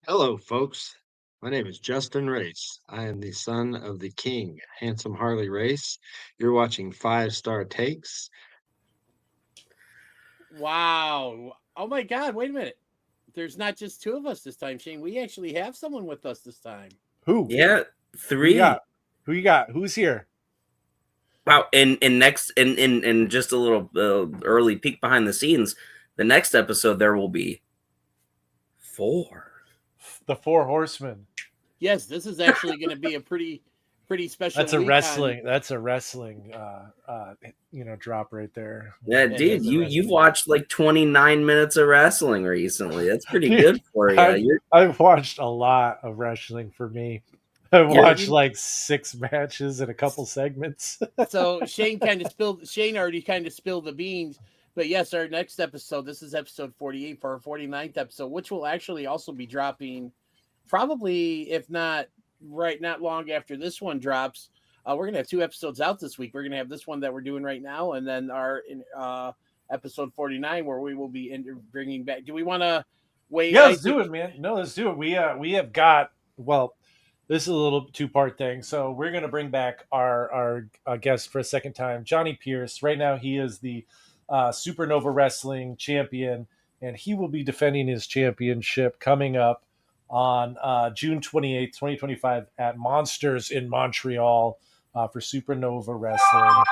Hello, folks. My name is Justin Race. I am the son of the king, Handsome Harley Race. You're watching Five Star Takes. Wow. Oh my God. Wait a minute. There's not just two of us this time, Shane. We actually have someone with us this time. Who? Yeah, Who you got? three. Who you got? Who's here? Wow, and next, and just a little early peek behind the scenes. The next episode there will be four. The Four Horsemen. Yes, this is actually going to be a pretty special. That's a week wrestling. That's a wrestling. Drop right there. Yeah, It dude, is a you've wrestling. watched like 29 minutes of wrestling recently. That's pretty good for you. I've watched a lot of wrestling for me. I've Yeah, watched like 6 matches and a couple segments. So Shane already kind of spilled the beans. But yes, our next episode, this is episode 48 for our 49th episode, which will actually also be dropping probably, if not not long after this one drops. We're going to have 2 episodes out this week. We're going to have this one that we're doing right now, and then our episode 49, where we will be bringing back. Do we want to wait? Yeah, let's do it, man. No, let's do it. We have got, well, this is a little 2-part thing. So we're going to bring back our guest for a second time, Johnny Pierce. Right now, he is the Supernova Wrestling champion, and he will be defending his championship coming up on June 28th, 2025 at Monsters in Montreal for Supernova Wrestling.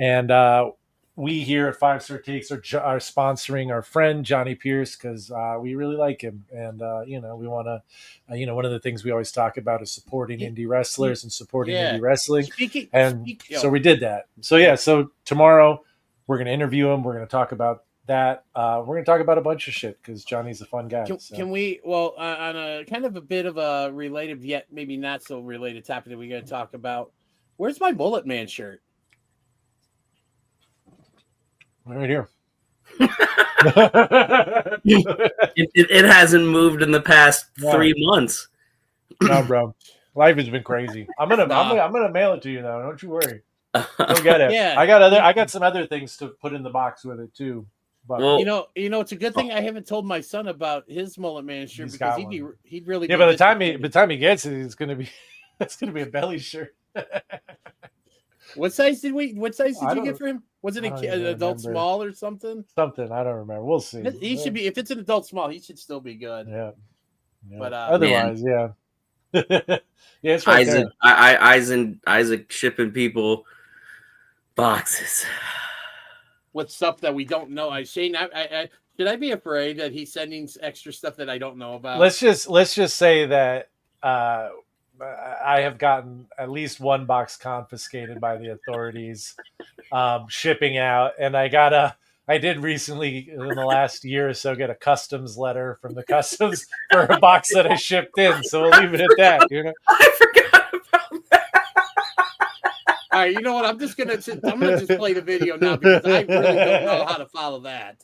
And we here at Five Star Takes are sponsoring our friend Johnny Pierce because we really like him, and we want to. One of the things we always talk about is supporting indie wrestlers and supporting indie wrestling, so we did that. So tomorrow we're going to interview him. We're going to talk about that. We're going to talk about a bunch of shit because Johnny's a fun guy. Can we? Well, on a kind of a bit of a related yet maybe not so related topic that we got to talk about. Where's my Mulletman shirt? Right here. it hasn't moved in the past 3 months. No, bro. Life has been crazy. I'm gonna mail it to you now. Don't you worry. Don't get it. Yeah. I got some other things to put in the box with it too. But Well, it's a good thing I haven't told my son about his Mulletman shirt because he'd really by the time he gets it, it's gonna be a belly shirt. What size did you get for him? Was it an adult remember. small or something? Something I don't remember. We'll see. He should be, if it's an adult small, he should still be good. Yeah. But otherwise, yeah. Yeah, it's right Isaac, there. Isaac shipping people boxes with stuff that we don't know. Shane, I should I be afraid that he's sending extra stuff that I don't know about? Let's just say that I have gotten at least 1 box confiscated by the authorities shipping out, and I did recently in the last year or so get a customs letter from the customs for a box that I shipped in. So we'll leave it at that. I forgot about that. All right, you know what? I'm gonna just play the video now because I really don't know how to follow that.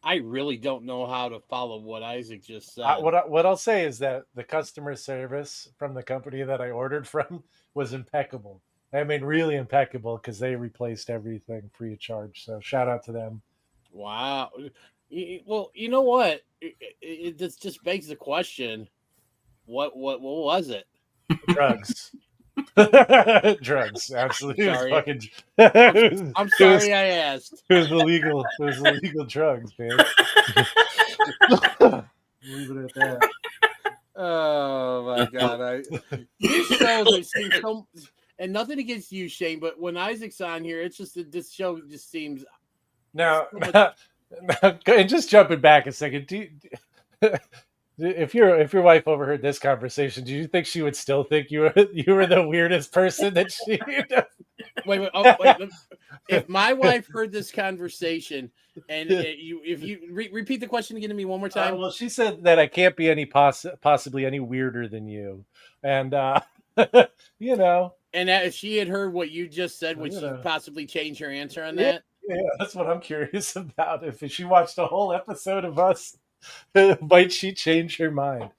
I really don't know how to follow what Isaac just said. What I'll say is that the customer service from the company that I ordered from was impeccable. I mean, really impeccable because they replaced everything free of charge. So shout out to them. Wow. Well, you know what? It just begs the question: what was it? Drugs. Drugs, absolutely. Sorry. I'm It was- sorry I asked. It was illegal. It was illegal drugs, man. Leave it at that. Oh my god! This show there seems so, and nothing against you, Shane, but when Isaac's on here, it's just that this show just seems. Now, and just jumping back a second, if your wife overheard this conversation, do you think she would still think you were the weirdest person that she? Wait. If my wife heard this conversation, and if you repeat the question again to me one more time. Well, she said that I can't be any possibly any weirder than you, and you know. And if she had heard what you just said, would she possibly change her answer on that? Yeah, that's what I'm curious about. If she watched a whole episode of us, might she change her mind?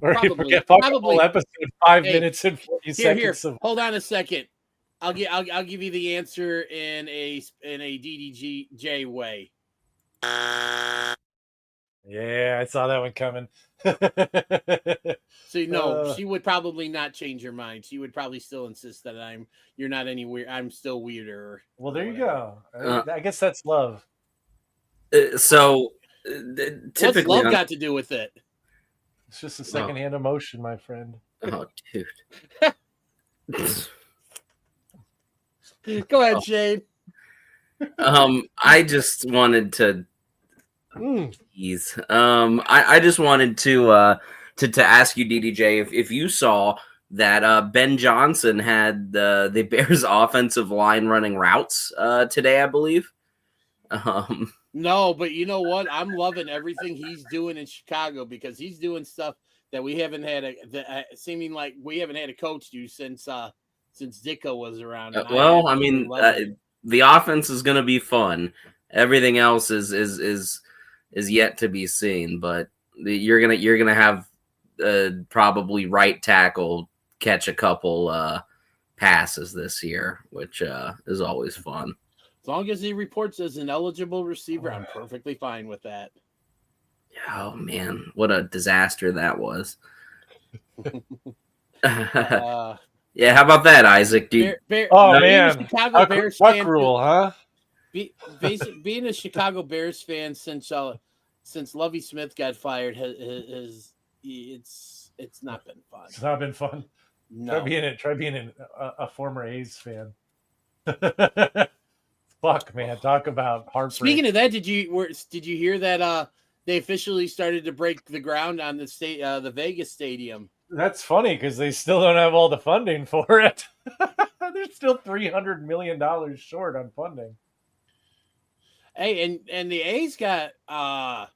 Or Probably. a whole episode, 5 minutes and 40 seconds. Here. Hold on a second. I'll give you the answer in a DDJ way. Yeah, I saw that one coming. So no, she would probably not change her mind. She would probably still insist that you're not any weird. I'm still weirder. Well, there you go. I guess that's love. So what's typically, love got to do with it? It's just a secondhand emotion, my friend. Oh, dude. Go ahead, Shane. I just wanted to. Geez. I just wanted to ask you, DDJ, if you saw that Ben Johnson had the Bears offensive line running routes today, I believe. No, but you know what? I'm loving everything he's doing in Chicago because he's doing stuff that we haven't had seeming like we haven't had a coach do since Dicko was around. Well, I mean, the offense is going to be fun. Everything else is yet to be seen, but you're gonna have probably right tackle catch a couple passes this year, which is always fun. As long as he reports as an eligible receiver, I'm perfectly fine with that. Oh man, what a disaster that was. Yeah, how about that, Isaac? Man, Chicago Bears fan rule, huh? Being a Chicago Bears fan since Lovie Smith got fired it's not been fun. It's not been fun. No. Try being a former A's fan. Fuck, man, talk about heartbreak. Speaking of that, did you hear that they officially started to break the ground on the Vegas stadium? That's funny because they still don't have all the funding for it. They're still $300 million short on funding. Hey, and the A's got I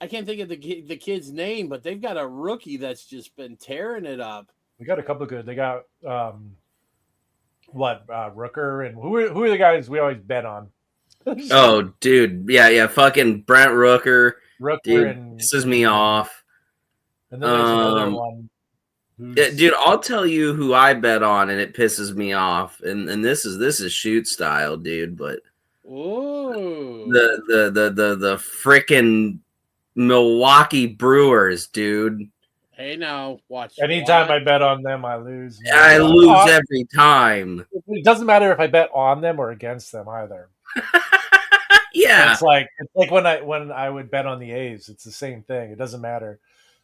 can't think of the kid's name, but they've got a rookie that's just been tearing it up. We got a couple of good. They got Rooker, and who are the guys we always bet on? Oh, dude, yeah, fucking Brent Rooker. Dude, pisses me off. And then there's another one. Yeah, dude, I'll tell you who I bet on, and it pisses me off. And this is shoot style, dude. But the frickin' Milwaukee Brewers, dude. Hey, now watch. Anytime I bet on them, I lose. Man. I lose every time. It doesn't matter if I bet on them or against them either. Yeah, it's like when I would bet on the A's. It's the same thing. It doesn't matter.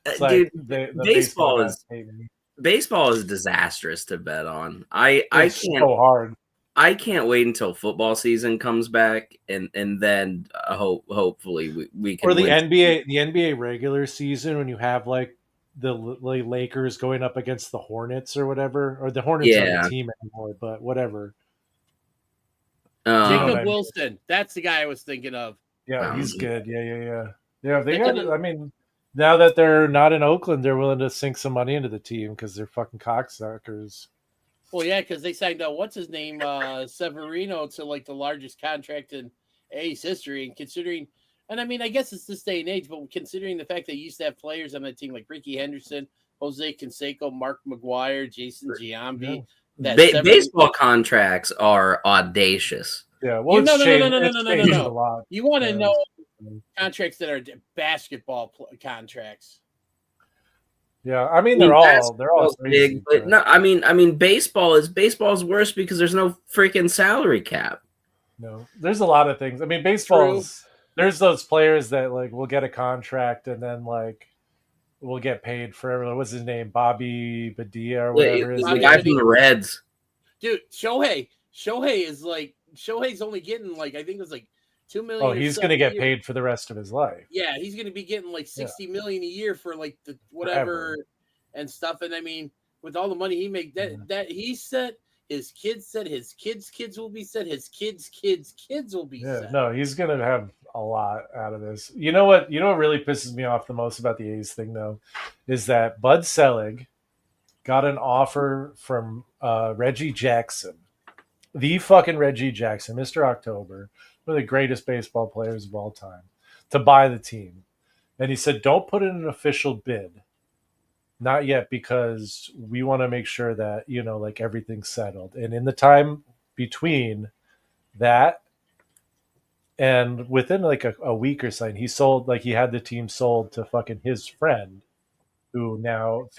It's dude, the baseball is disastrous to bet on. I can't so hard. I can't wait until football season comes back, and then hopefully we can. Or the NBA regular season when you have like the Lakers going up against the Hornets or whatever, or the Hornets aren't the team anymore, but whatever. Jacob Wilson, that's the guy I was thinking of. Yeah, he's good. Yeah. They got. I mean, now that they're not in Oakland, they're willing to sink some money into the team because they're fucking cocksuckers. Well, yeah, because they signed what's his name, Severino, to like the largest contract in A's history, and considering, and I mean, I guess it's this day and age, but considering the fact they used to have players on that team like Ricky Henderson, Jose Canseco, Mark McGuire, Jason Giambi. Yeah. Baseball contracts are audacious. Yeah, well, no. A lot. You want to know contracts that are basketball contracts. Yeah, I mean they're all crazy, big, but no, I mean baseball is worse because there's no freaking salary cap. No, there's a lot of things. I mean, baseball's there's those players that like will get a contract and then like will get paid forever. What's his name? Bobby Badia or whatever. The Bobby guy Badia. from the Reds. Dude, Shohei's only getting like I think it was like 2 million. Oh, he's going to get paid for the rest of his life. Yeah, he's going to be getting like 60 million a year for like the whatever Forever. and stuff. And I mean, with all the money he made, that he said his kids said his kids will be set, his kids will be set. No, he's going to have a lot out of this. You know what really pisses me off the most about the A's thing though is that Bud Selig got an offer from Reggie Jackson, the fucking Reggie Jackson, Mr. October, one of the greatest baseball players of all time, to buy the team. And he said, don't put in an official bid. Not yet, because we want to make sure that, like everything's settled. And in the time between that and within like a week or something, he sold, like he had the team sold to fucking his friend who now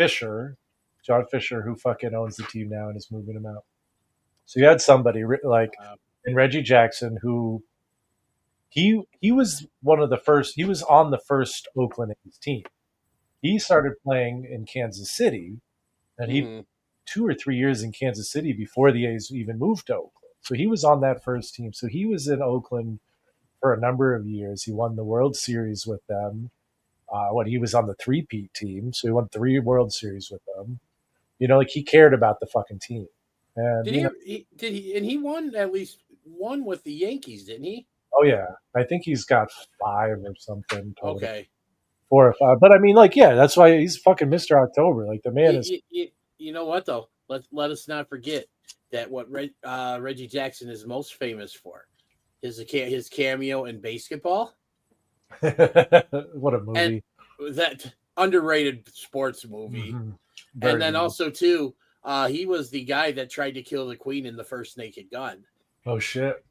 John Fisher, who fucking owns the team now and is moving him out. So you had somebody like in Reggie Jackson who he was one of the first. He was on the first Oakland A's team. He started playing in Kansas City, and he 2 or 3 years in Kansas City before the A's even moved to Oakland. So he was on that first team. So he was in Oakland for a number of years. He won the World Series with them. When he was on the three-peat team, so he won 3 World Series with them. Like he cared about the fucking team. And he won at least one with the Yankees, didn't he? Oh yeah, I think he's got 5 or something. Total. Okay, 4 or 5. But I mean, like, yeah, that's why he's fucking Mr. October. Like the man is. You know what though? Let us not forget that what Reggie Jackson is most famous for is his cameo in Basketball. What a movie! And that underrated sports movie. Mm-hmm. And then also too, he was the guy that tried to kill the Queen in the first Naked Gun. Oh shit,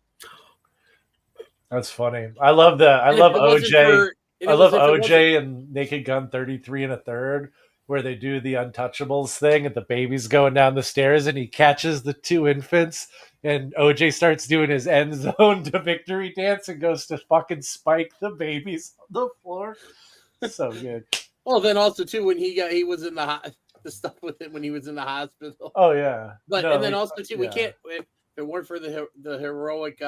that's funny. I love OJ. I love OJ and Naked Gun 33 1/3, where they do the Untouchables thing and the baby's going down the stairs and he catches the 2 infants and OJ starts doing his end zone to victory dance and goes to fucking spike the babies on the floor. So good. Well, then also too when he was in the stuff with it when he was in the hospital. Oh yeah. But and then also too we can't if it weren't for the heroic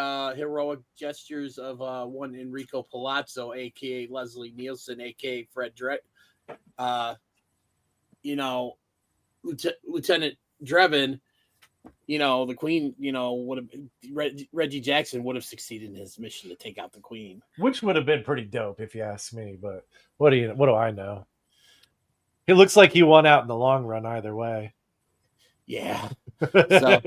gestures of one Enrico Palazzo, aka Leslie Nielsen, aka Fred Dredd, Lieutenant Drevin, the Queen, would have Reggie Jackson would have succeeded in his mission to take out the Queen, which would have been pretty dope if you ask me. But what do I know? It looks like he won out in the long run either way. Yeah. So,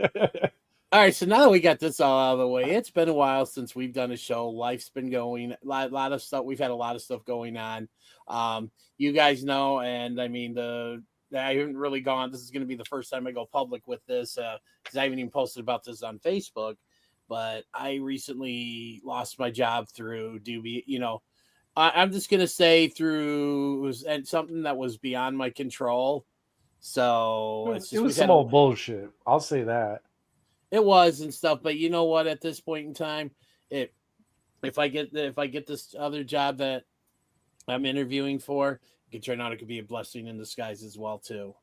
all right. So now that we got this all out of the way, it's been a while since we've done a show. Life's been going, a lot of stuff. We've had a lot of stuff going on. You guys know, and I mean I haven't really gone. This is going to be the first time I go public with this because I haven't even posted about this on Facebook. But I recently lost my job through I'm just going to say through something that was beyond my control. So it was some old bullshit. I'll say that. It was and stuff. But you know what? At this point in time, if I get this other job that I'm interviewing for, it could turn out it could be a blessing in disguise as well too.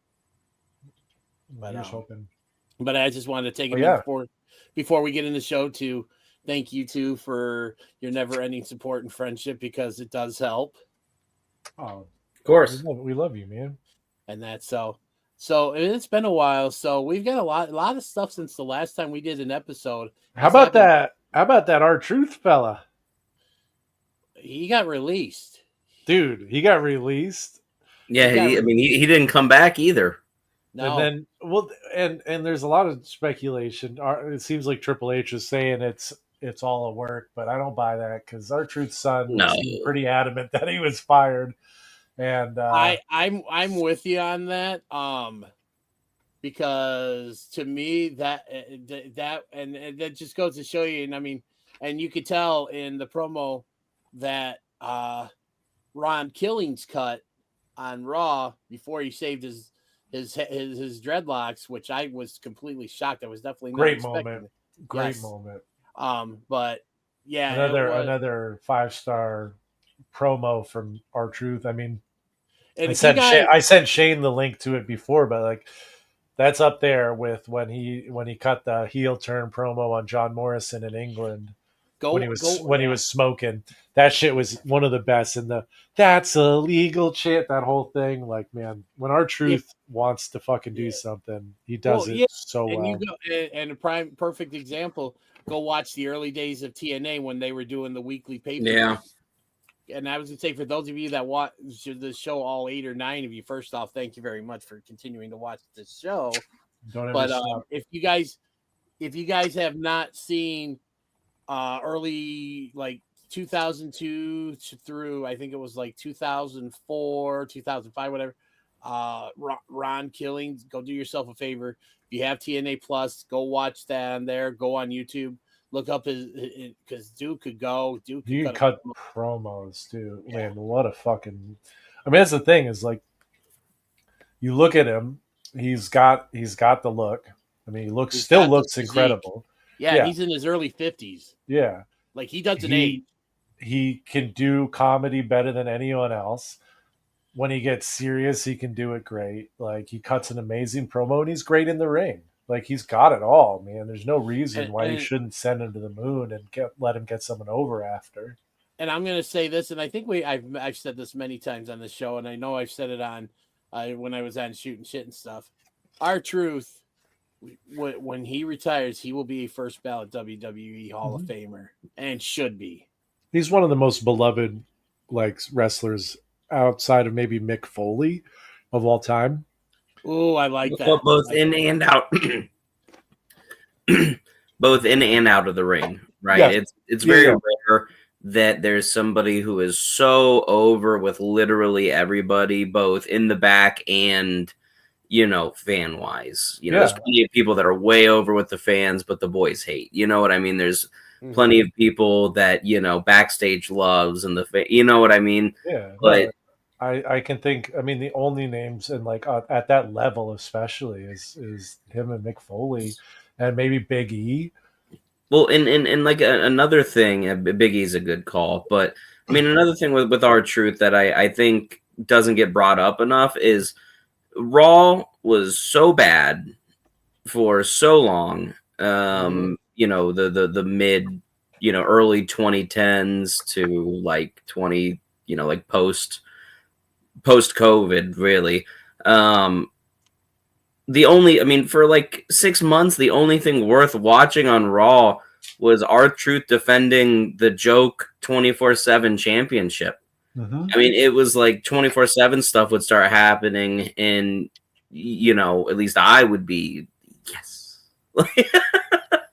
But I just wanted to take a minute before we get in the show to thank you two for your never-ending support and friendship because it does help. Oh, of course, we love you, man. And that's so it's been a while. So we've got a lot of stuff since the last time we did an episode. How about that R-Truth fella? He got released. Dude, he got released. Yeah, he didn't come back either. No. And then, and there's a lot of speculation. It seems like Triple H is saying it's all a work, but I don't buy that because R-Truth's son was pretty adamant that he was fired. And I'm with you on that. Because to me that and that just goes to show you, and I mean, and you could tell in the promo that Ron Killings cut on Raw before he shaved his dreadlocks, which I was completely shocked. I was definitely not great expecting. moment. Great moment. But Yeah, another 5-star promo from R-Truth. I mean, and I sent Shane the link to it before, but like that's up there with when he cut the heel turn promo on John Morrison in England when he was smoking. That shit was one of the best. And that's illegal chant, that whole thing. Like, man, when R-Truth wants to fucking do something, he does it so well. And you go, and a perfect example. Go watch the early days of TNA when they were doing the weekly paper. Yeah. And I was going to say, for those of you that watch the show, all 8 or 9 of you, first off, thank you very much for continuing to watch this show. Don't ever stop. If you guys have not seen early like 2002 through, I think it was like 2004, 2005, whatever, Ron Killings, go do yourself a favor. If you have TNA Plus, go watch that on there. Go on YouTube. Look up because Duke could go. You can cut promos, too. Yeah. Man, what a fucking. I mean, that's the thing is like, you look at him. He's got the look. I mean, he still looks incredible. Yeah, he's in his early 50s. Yeah, like he doesn't age. He can do comedy better than anyone else. When he gets serious, he can do it great. Like he cuts an amazing promo, and he's great in the ring. Like he's got it all, man. There's no reason why you shouldn't send him to the moon and let him get someone over after. And I'm going to say this, and I think I've said this many times on the show, and I know I've said it on when I was on Shooting Shit and stuff. R-Truth, when he retires, he will be a first ballot WWE Hall of Famer, and should be. He's one of the most beloved wrestlers outside of maybe Mick Foley of all time. Oh, I like that. Both in and out. Both in and out of the ring, right? Yeah. It's very rare that there's somebody who is so over with literally everybody, both in the back and, fan wise. There's plenty of people that are way over with the fans, but the boys hate. You know what I mean? There's plenty of people that, backstage loves and you know what I mean? Yeah. But I can think, I mean, the only names and at that level, especially is him and Mick Foley and maybe Big E. Well, and another thing, Big E's a good call, but I mean, another thing with R-Truth that I think doesn't get brought up enough is Raw was so bad for so long. The mid, early 2010s to 20, post COVID, really. For 6 months, the only thing worth watching on Raw was R-Truth defending the joke 24/7 championship. I mean, it was 24/7 stuff would start happening, and at least I would be yes.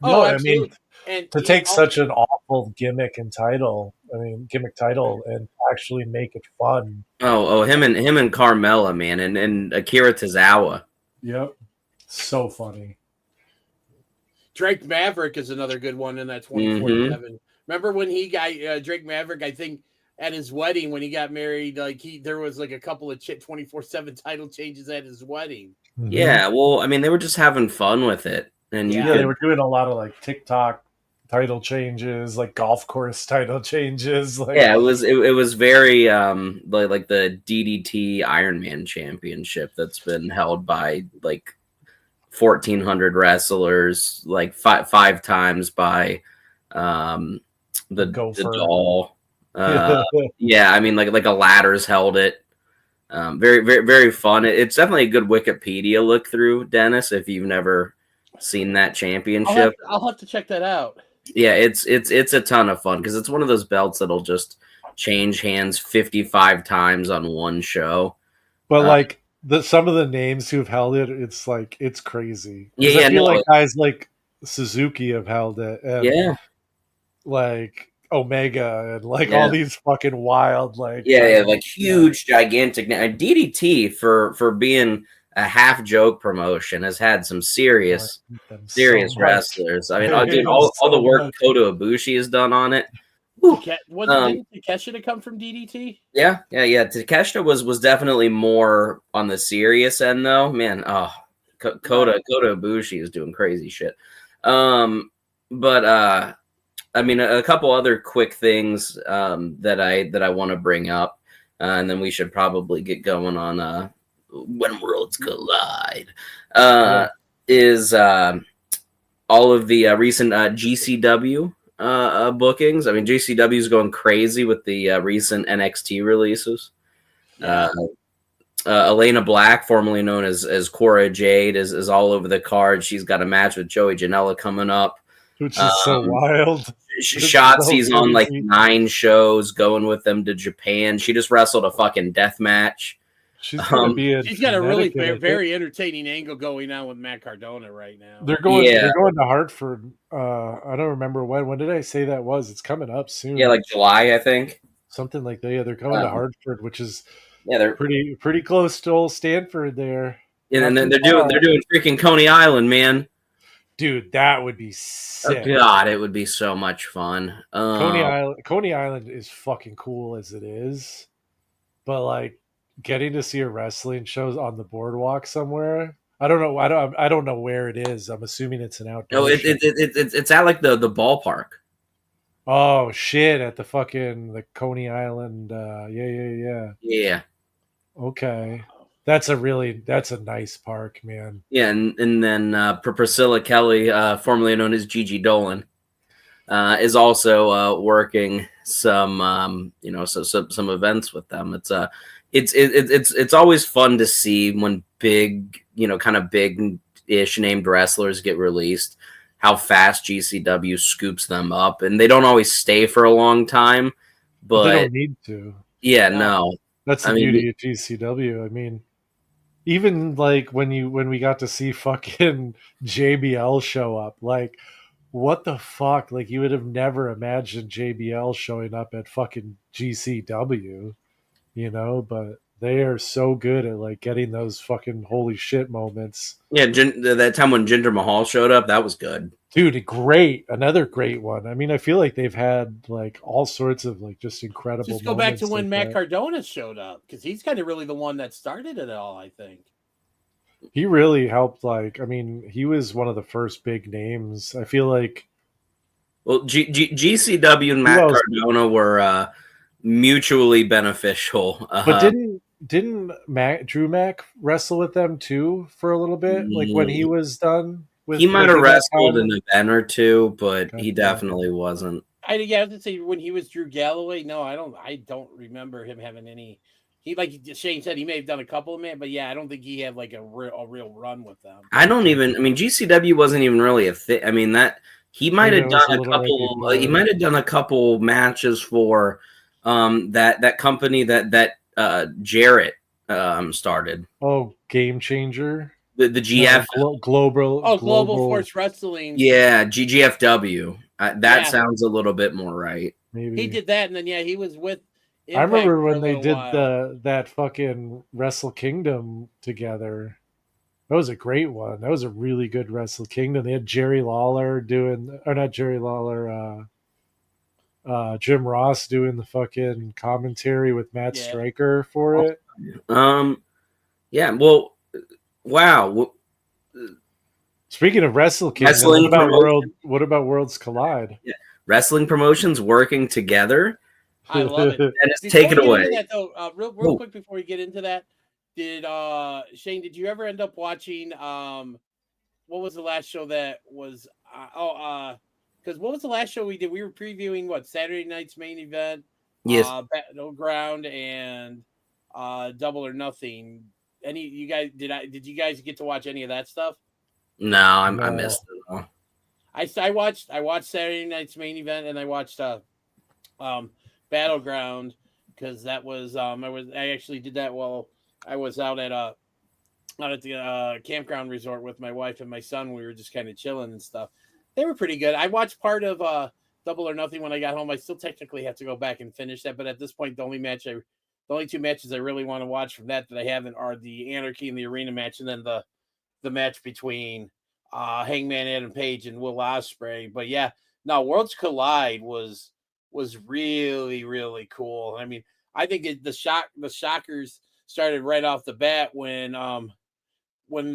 I mean, and to take such an awful gimmick title and actually make it fun. Him and Carmella, man, and Akira Tozawa. Yep, so funny. Drake Maverick is another good one in that 2047. Remember when he got Drake Maverick? I think at his wedding when he got married, there was a couple of 24/7 title changes at his wedding. Yeah, well, I mean, they were just having fun with it, and they were doing a lot of TikTok title changes, golf course title changes. It was very like the DDT Ironman Championship that's been held by 1,400 wrestlers, five times by the doll. I mean, a ladder's held it. Very, very, very fun. It's definitely a good Wikipedia look through, Dennis, if you've never seen that championship. I'll have to check that out. Yeah, it's a ton of fun because it's one of those belts that'll just change hands 55 times on one show. But some of the names who've held it, it's crazy. Yeah, I feel guys like Suzuki have held it. And Omega and all these fucking wild huge gigantic DDT for being a half joke promotion has had some serious wrestlers. I mean, dude, all the work Kota Ibushi has done on it. Didn't Takeshita come from DDT? Yeah. Takeshita was definitely more on the serious end though. Man, Kota Ibushi is doing crazy shit. I mean, a couple other quick things that I want to bring up, and then we should probably get going on when worlds collide. Is all of the recent GCW bookings. I mean, GCW is going crazy with the recent NXT releases. Yeah. Elena Black, formerly known as Cora Jade, is all over the card. She's got a match with Joey Janela coming up. Which is so wild. Shotzi's so on like crazy. 9 shows, going with them to Japan. She just wrestled a fucking death match. She's gonna be in She's got a really Connecticut, very entertaining angle going on with Matt Cardona right now. They're going to Hartford. I don't remember when did I say that was? It's coming up soon. Yeah, like July, I think. Something like that. Yeah, they're going to Hartford, which is they're pretty close to old Stanford there. And then they're doing freaking Coney Island, man. Dude, that would be sick. Oh, God, it would be so much fun. Coney Island is fucking cool as it is, but like getting to see a wrestling show on the boardwalk somewhere. I don't know. I don't know where it is. I'm assuming it's an outdoor. No, it's at like the ballpark. Oh shit! At the Coney Island. Yeah. Okay. That's a nice park, man. Yeah, and then Priscilla Kelly, formerly known as Gigi Dolan, is also working some some events with them. It's always fun to see when big, kind of big-ish named wrestlers get released, how fast GCW scoops them up, and they don't always stay for a long time, but they don't need to. Yeah, no. That's the beauty of GCW. I mean, even like when we got to see fucking JBL show up, like what the fuck? Like you would have never imagined JBL showing up at fucking GCW, but they are so good at like getting those fucking holy shit moments. Yeah, that time when Jinder Mahal showed up, that was good. Dude, another great one. I mean, I feel like they've had like all sorts of like just incredible. Just go back to when Matt Cardona showed up, because he's kind of really the one that started it all. I think he really helped. Like, I mean, he was one of the first big names. I feel like. Well, GCW and Matt Cardona were mutually beneficial. But didn't Drew Mac wrestle with them too for a little bit? Like when he was done. He might have wrestled an event or two, but he definitely wasn't. I have to say when he was Drew Galloway, no, I don't remember him having any. He, like Shane said, he may have done a couple of men, but yeah, I don't think he had like a real run with them. GCW wasn't even really a thing. I mean, that he might have done a couple. He might have done a couple matches for that company that Jarrett started. Oh, Game Changer. The GF Global Force Wrestling. Yeah, GGFW. That sounds a little bit more right. Maybe he did that, and then he was with. Impact I remember when they did that fucking Wrestle Kingdom together. That was a great one. That was a really good Wrestle Kingdom. They had Jerry Lawler Jim Ross doing the fucking commentary with Matt Stryker for it. Yeah. Well. Wow. Speaking of Wrestle Kingdom, what about Worlds Collide? Yeah. Wrestling promotions working together. I love it. Dennis, take it away. That, though, real quick before we get into that, Shane, did you ever end up watching what was the last show that was because what was the last show we did? We were previewing Saturday night's main event, Battleground, and Double or Nothing. Did you guys get to watch any of that stuff? No, I missed it all. I watched Saturday night's main event, and I watched Battleground, because that was I actually did that while I was out at the campground resort with my wife and my son. We were just kind of chilling and stuff. They were pretty good. I watched part of Double or Nothing when I got home. I still technically have to go back and finish that, but at this point, the only two matches I really want to watch from that I haven't are the Anarchy and the Arena match, and then the match between Hangman Adam Page and Will Ospreay. But yeah, no, Worlds Collide was really, really cool. I mean, I think the shockers started right off the bat when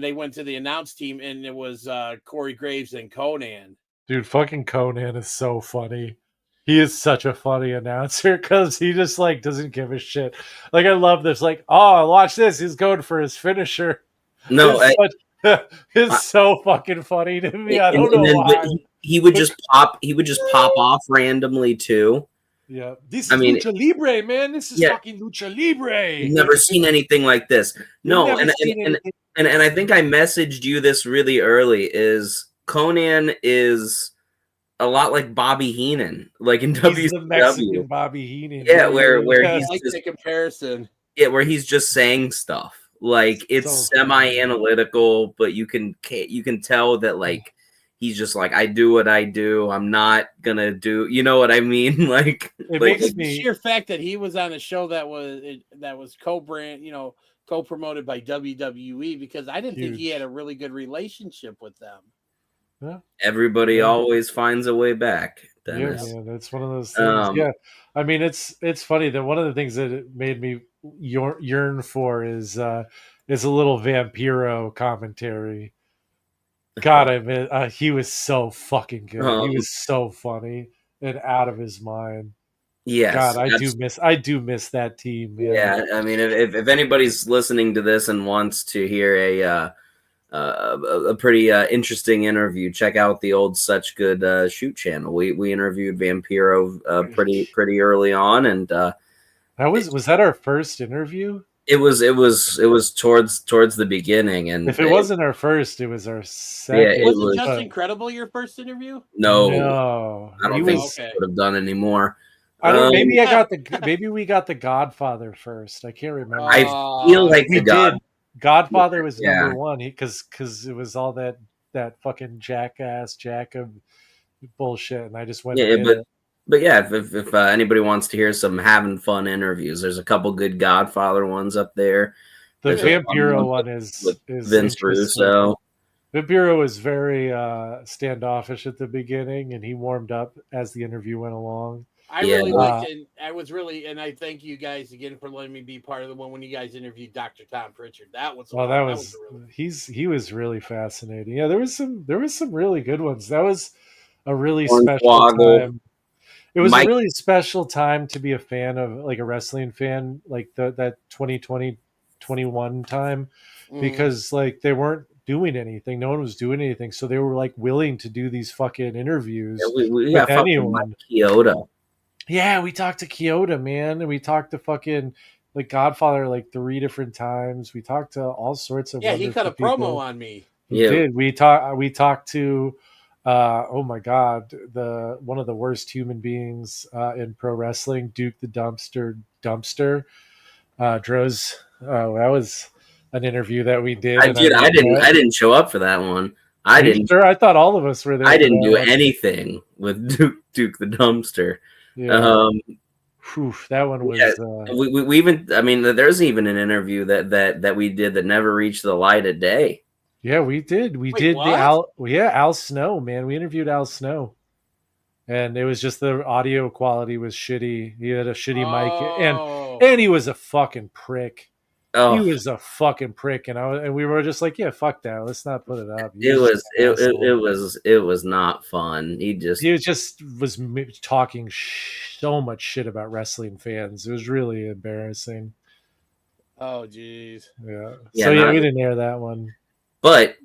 they went to the announce team, and it was Corey Graves and Conan. Dude, fucking Conan is so funny. He is such a funny announcer because he just like doesn't give a shit. Like I love this. Like, oh, watch this. He's going for his finisher. No, It's so fucking funny to me. I don't and know then but why. he would just pop. He would just pop off randomly too. Yeah, this I is mean, Lucha Libre, man. This is yeah. fucking Lucha Libre. You've never seen anything like this. No, never seen anything. And I think I messaged you this really early. Is Conan is a lot like Bobby Heenan, like in He's the Mexican WCW. Bobby Heenan. Yeah, where I he's like just the comparison. where he's just saying stuff. Like it's So semi-analytical, but you can tell that like he's just like, I do what I do. I'm not gonna do. You know what I mean? Like It like, makes The me sheer fact that he was on a show that was co-brand, co-promoted by WWE, because I didn't think he Huge. had a really good relationship with them. everybody Yeah. always finds a way back. Yeah, Dennis. man, it's one of those things. Yeah, I mean, it's funny that one of the things that it made me yearn for is a little Vampiro commentary. God, I mean, he was so fucking good. He was so funny and out of his mind. Yes, God, I do miss that team. Man. yeah. I mean, if anybody's listening to this and wants to hear a pretty interesting interview, check out the old Such Good Shoot channel. We interviewed Vampiro pretty early on, and that was that our first interview? it was towards the beginning, and If it wasn't our first, it was our second. Yeah, it Wasn't was- Just Incredible your first interview? no, I don't he think was. we would have done anymore. I don't. Maybe Um, maybe we got the Godfather first. I can't remember. I feel like we the did. Godfather was Yeah. number one because it was all that fucking jackass Jacob bullshit, and I just went. Yeah, and did it. but yeah, if anybody wants to hear some having fun interviews, there's a couple good Godfather ones up there. The There's a Vampiro one with is Vince interesting. Russo. Vampiro was very standoffish at the beginning, and he warmed up as the interview went along. I Yeah. really liked it. And I thank you guys again for letting me be part of the one when you guys interviewed Dr. Tom Pritchard. That was He was really fascinating. Yeah, there was some really good ones. That was a really Hornswoggle. special time. It was Mike- a really special time to be a fan of, like a wrestling fan, like that 2020, 21 time, because like they weren't doing anything. No one was doing anything. So they were like willing to do these fucking interviews we with got fucking anyone. Mike Chioda. Yeah, we talked to Kyoto, man, and we talked to fucking like Godfather like 3 different times. We talked to all sorts of he cut a people. promo on me. He did. We talked to oh my god, one of the worst human beings in pro wrestling, Duke the Dumpster. Droz. Oh, that was an interview that we did. I didn't show up for that one. I didn't. Sure, I thought all of us were there. I didn't do anything with Duke the Dumpster. Yeah. That one was. Yeah, we even. I mean, there's even an interview that we did that never reached the light of day. Yeah, we did. We did what? Al Snow, man. We interviewed Al Snow, and it was just the audio quality was shitty. He had a shitty mic, and he was a fucking prick. Oh, He was a fucking prick, and we were just like, yeah, fuck that. Let's not put it up. It was not fun. He just was talking so much shit about wrestling fans. It was really embarrassing. Oh, jeez. Yeah. Yeah, So we didn't air that one. But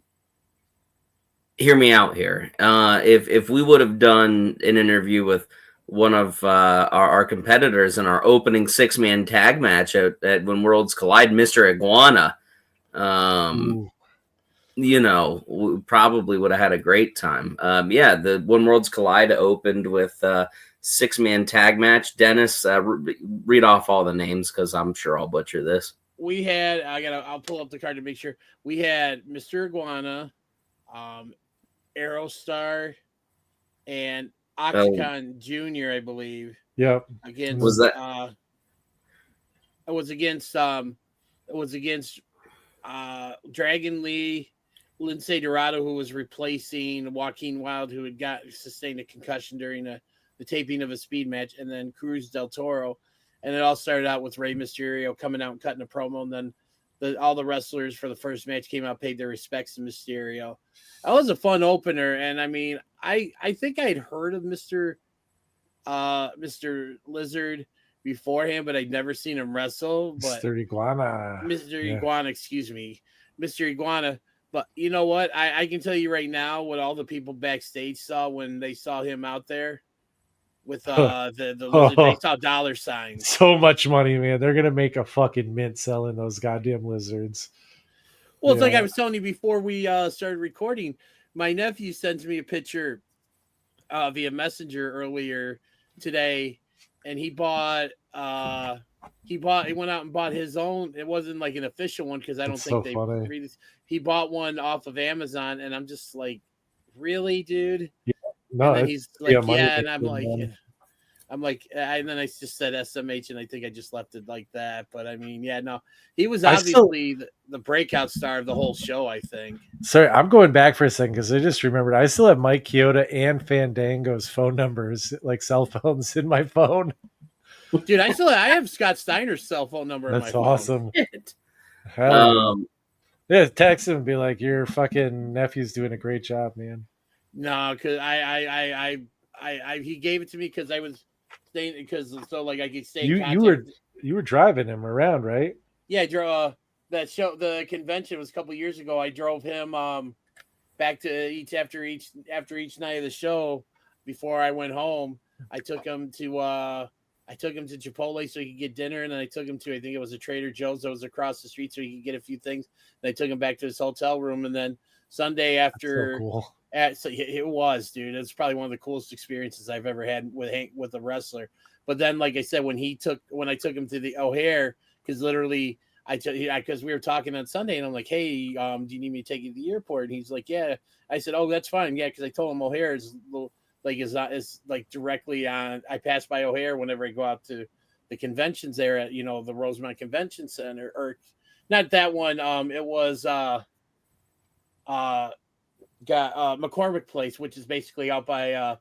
hear me out here. If we would have done an interview with one of our competitors in our opening 6-man tag match at When Worlds Collide, Mr. Iguana, we probably would have had a great time. The When Worlds Collide opened with 6-man tag match. Dennis, read off all the names because I'm sure I'll butcher this. We had I'll pull up the card to make sure. We had Mr. Iguana, Aerostar, and Octagon Jr., I believe. Yep. Against was that? It was against Dragon Lee, Lince Dorado, who was replacing Joaquin Wilde, who had sustained a concussion during the taping of a speed match, and then Cruz del Toro. And it all started out with Rey Mysterio coming out and cutting a promo, and then all the wrestlers for the first match came out, paid their respects to Mysterio. That was a fun opener, and I mean, I think I'd heard of Mr. Lizard beforehand, but I'd never seen him wrestle. But Mr. Iguana. Mr. Yeah. Iguana, excuse me, Mr. Iguana. But you know what? I can tell you right now what all the people backstage saw when they saw him out there with the lizard. They saw dollar signs. So much money, man. They're gonna make a fucking mint selling those goddamn lizards. Well, it's like I was telling you before we started recording. My nephew sent me a picture via Messenger earlier today, and he went out and bought his own. It wasn't like an official one because I don't think they read this. He bought one off of Amazon, and I'm just like, really, dude? Yeah, no, and then he's like, yeah, and I'm like, and then I just said SMH, and I think I just left it like that. But I mean, yeah, no, he was obviously the breakout star of the whole show, I think. Sorry, I'm going back for a second because I just remembered I still have Mike Chioda and Fandango's phone numbers, like cell phones, in my phone. Dude, I have Scott Steiner's cell phone number in my phone. That's awesome. Yeah, text him and be like, your fucking nephew's doing a great job, man. No, because he gave it to me because I was staying like I could stay in contact. You were driving him around, right? Yeah, I drove the convention was a couple years ago. I drove him back to after each night of the show before I went home. I took him to Chipotle so he could get dinner, and then I took him to, I think it was a Trader Joe's that was across the street so he could get a few things. And I took him back to his hotel room, and then Sunday after, so it was, dude. It's probably one of the coolest experiences I've ever had with a wrestler. But then, like I said, when I took him to the O'Hare, because literally because we were talking on Sunday, and I'm like, hey, do you need me to take you to the airport? And he's like, yeah. I said, oh, that's fine, yeah, because I told him O'Hare is like directly on. I pass by O'Hare whenever I go out to the conventions there at the Rosemont Convention Center, or not that one. It was McCormick Place, which is basically out by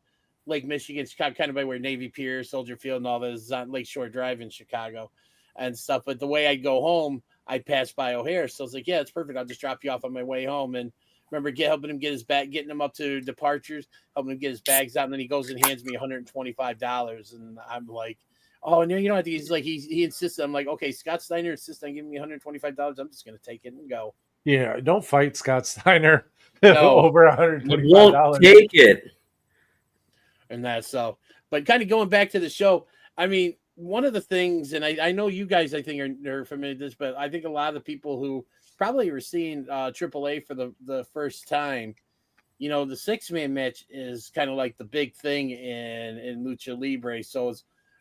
Lake Michigan, kind of by where Navy Pier, Soldier Field, and all that is on Lakeshore Drive in Chicago and stuff. But the way I go home, I pass by O'Hare, so I was like, yeah, it's perfect. I'll just drop you off on my way home. And remember helping him get his bag, getting him up to departures, helping him get his bags out, and then he goes and hands me $125, and I'm like, oh, no, you know what? He's like, he insisted. I'm like, okay, Scott Steiner insists on giving me $125. I'm just gonna take it and go. Yeah, don't fight Scott Steiner No. over $125. Won't take it. And that's so. But kind of going back to the show, I mean, one of the things, and I know you guys, I think, are familiar with this, but I think a lot of the people who probably were seeing AAA for the first time, the 6-man match is kind of like the big thing in Lucha Libre. So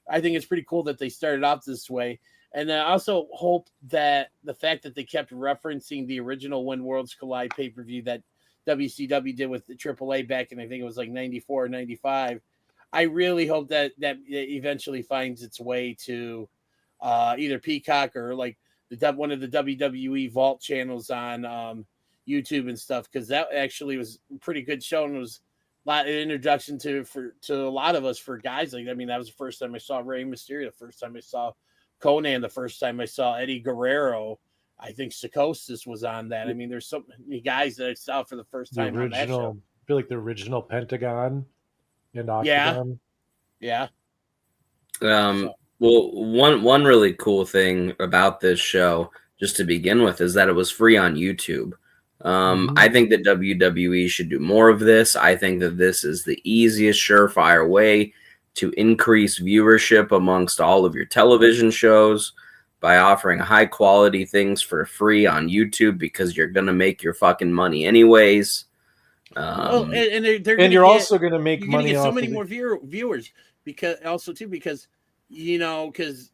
I think it's pretty cool that they started off this way. And I also hope that the fact that they kept referencing the original When Worlds Collide pay-per-view that WCW did with the AAA back in, I think it was like 94 or 95. I really hope that eventually finds its way to either Peacock or like one of the WWE Vault channels on YouTube and stuff, because that actually was a pretty good show and was a lot of introduction to a lot of us for guys. Like, I mean, that was the first time I saw Rey Mysterio, the first time I saw Conan, the first time I saw Eddie Guerrero. I think Psychosis was on that. I mean, there's so many guys that I saw for the first time on that show. I feel like the original Pentagon and Octagon. Yeah. Well, one really cool thing about this show, just to begin with, is that it was free on YouTube. I think that WWE should do more of this. I think that this is the easiest, surefire way to increase viewership amongst all of your television shows by offering high quality things for free on YouTube, because you're going to make your fucking money anyways. And you're also going to make money get off so many more viewers because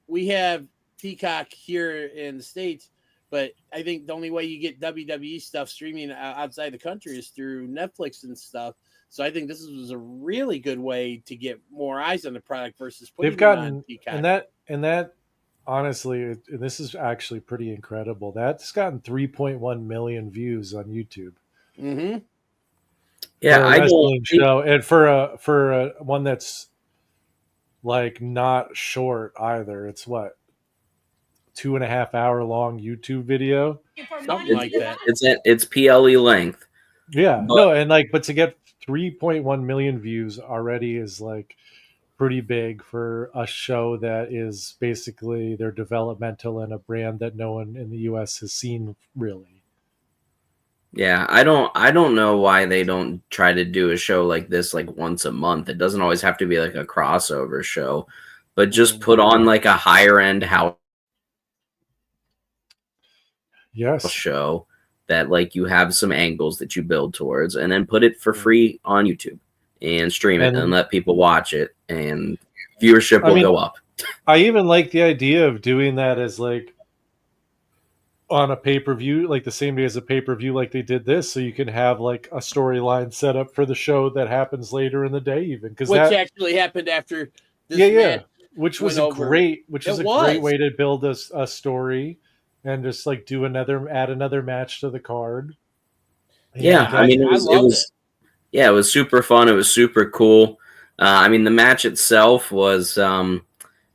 we have Peacock here in the States, but I think the only way you get WWE stuff streaming outside the country is through Netflix and stuff. So I think this was a really good way to get more eyes on the product versus putting it on Peacock. And that honestly, this is actually pretty incredible. That's gotten 3.1 million views on YouTube. Mm-hmm. Yeah, I don't show, and for a one that's like not short either. It's what, 2.5 hour long YouTube video. Something like that. It's PLE length. Yeah, But- no, and like, but to get 3.1 million views already is like pretty big for a show that is basically they're developmental and a brand that no one in the US has seen really. Yeah, I don't know why they don't try to do a show like this like once a month. It doesn't always have to be like a crossover show, but just put on like a higher end house Yes. show that like you have some angles that you build towards, and then put it for free on YouTube and stream it and let people watch it, and viewership will go up. I even like the idea of doing that as like on a pay-per-view, like the same day as a pay-per-view, like they did this, so you can have like a storyline set up for the show that happens later in the day, even because Which that actually happened after this match which was went a over. great, which It is a was. great way to build a story and just like add another match to the card. Yeah, And, I mean, I loved it. Yeah, it was super fun. It was super cool. I mean, the match itself was,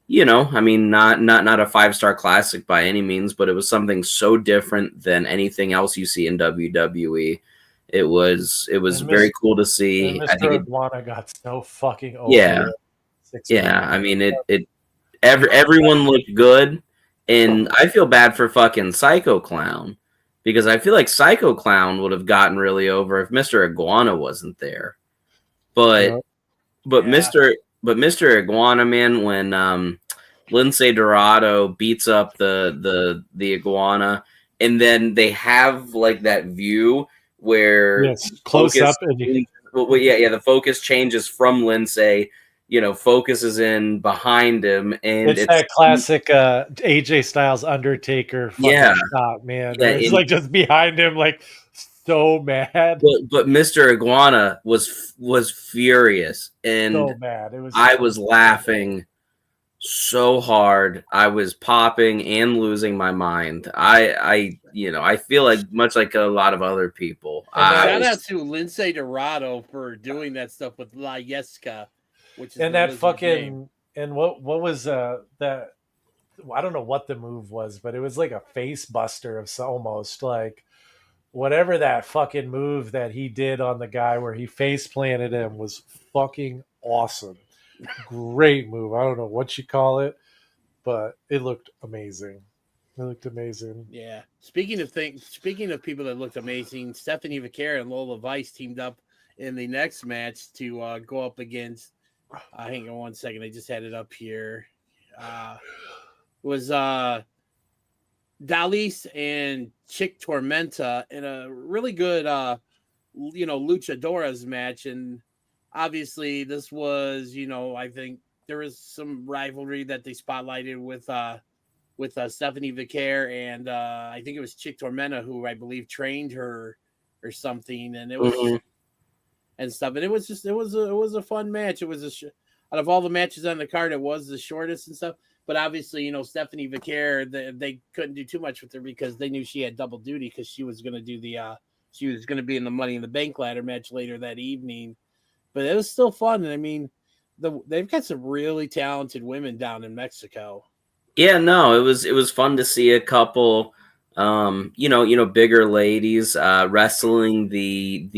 you know, I mean, not a 5-star classic by any means, but it was something so different than anything else you see in WWE. It was very cool to see. and I think Mr. Iguana got so fucking over. Yeah. I mean, everyone looked good, and I feel bad for fucking Psycho Clown, because I feel like Psycho Clown would have gotten really over if Mr. Iguana wasn't there. But Mr. Iguana, man, when Lindsay Dorado beats up the iguana, and then they have like that view where close up and the focus changes from Lindsay, you know, focuses in behind him, and it's that classic AJ Styles Undertaker fucking shot, man. Yeah, It's like just behind him, like so mad. But Mr. Iguana was furious, and so mad. I was laughing so hard. I was popping and losing my mind. I you know, I feel like much like a lot of other people. Shout out to Lindsay Dorado for doing that stuff with La Yeska, which is and that fucking name. And what was that? I don't know what the move was, but it was like a face buster of almost like whatever that fucking move that he did on the guy where he face planted him was fucking awesome. Great move. I don't know what you call it, but it looked amazing. It looked amazing. Yeah. Speaking of people that looked amazing, Stephanie Vaquer and Lola Vice teamed up in the next match to go up against. Hang on one second. I just had it up here. Was Dalis and Chick Tormenta in a really good, luchadoras match, and obviously this was, I think there was some rivalry that they spotlighted with Stephanie Vaquer and I think it was Chick Tormenta who I believe trained her or something, and it was and stuff, and it was a fun match. It was out of all the matches on the card, it was the shortest and stuff. But obviously, Stephanie Vaquer, they couldn't do too much with her because they knew she had double duty because she was going to do she was going to be in the Money in the Bank ladder match later that evening. But it was still fun, and I mean, they've got some really talented women down in Mexico. Yeah, no, it was fun to see a couple, bigger ladies wrestling the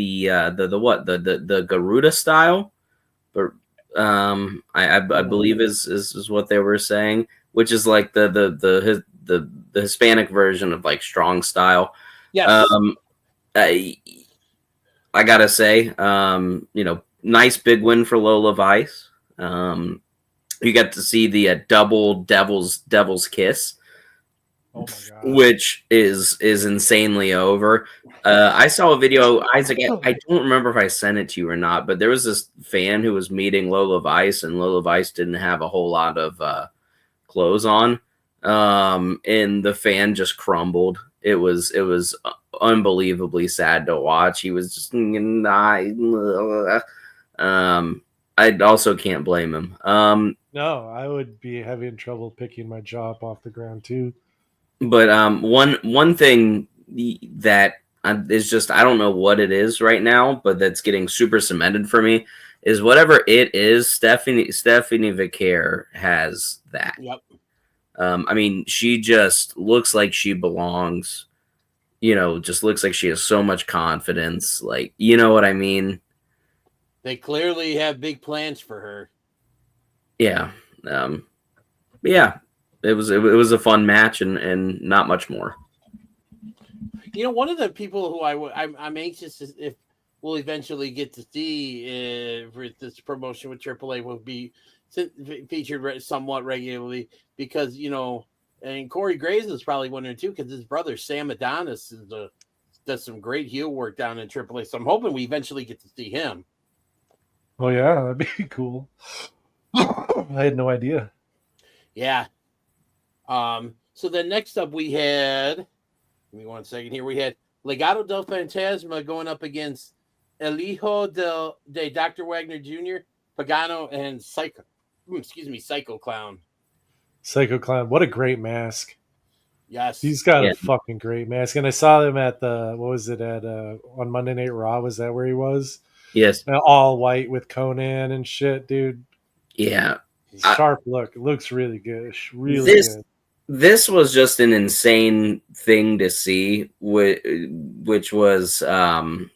Garuda style, but I believe is what they were saying, which is like the Hispanic version of like strong style. Yeah. I gotta say, nice big win for Lola Vice. You got to see the double devil's kiss, which is insanely over. I saw a video, Isaac. I don't remember if I sent it to you or not, but there was this fan who was meeting Lola Vice, and Lola Vice didn't have a whole lot of clothes on, and the fan just crumbled. It was unbelievably sad to watch. He was just I also can't blame him. No, I would be having trouble picking my jaw up off the ground too. But one thing that is just, I don't know what it is right now, but that's getting super cemented for me is whatever it is, Stephanie Vaquer has that. Yep. I mean, she just looks like she belongs. Just looks like she has so much confidence. Like, you know what I mean? They clearly have big plans for her. Yeah. Yeah. It was a fun match and not much more. One of the people who I'm anxious if we'll eventually get to see for this promotion with AAA will be featured somewhat regularly because and Corey Graves is probably wondering too because his brother Sam Adonis does some great heel work down in AAA. So I'm hoping we eventually get to see him. Oh yeah, that'd be cool. I had no idea. Yeah. So then next up we had, give me 1 second here. We had Legado del Fantasma going up against El Hijo de Dr. Wagner Jr., Pagano, and Psycho Clown. Psycho Clown, what a great mask. Yes. He's got a fucking great mask. And I saw him at on Monday Night Raw. Was that where he was? Yes. All white with Conan and shit, dude. Yeah. Sharp look. It looks really good. Really good. This was just an insane thing to see, which was the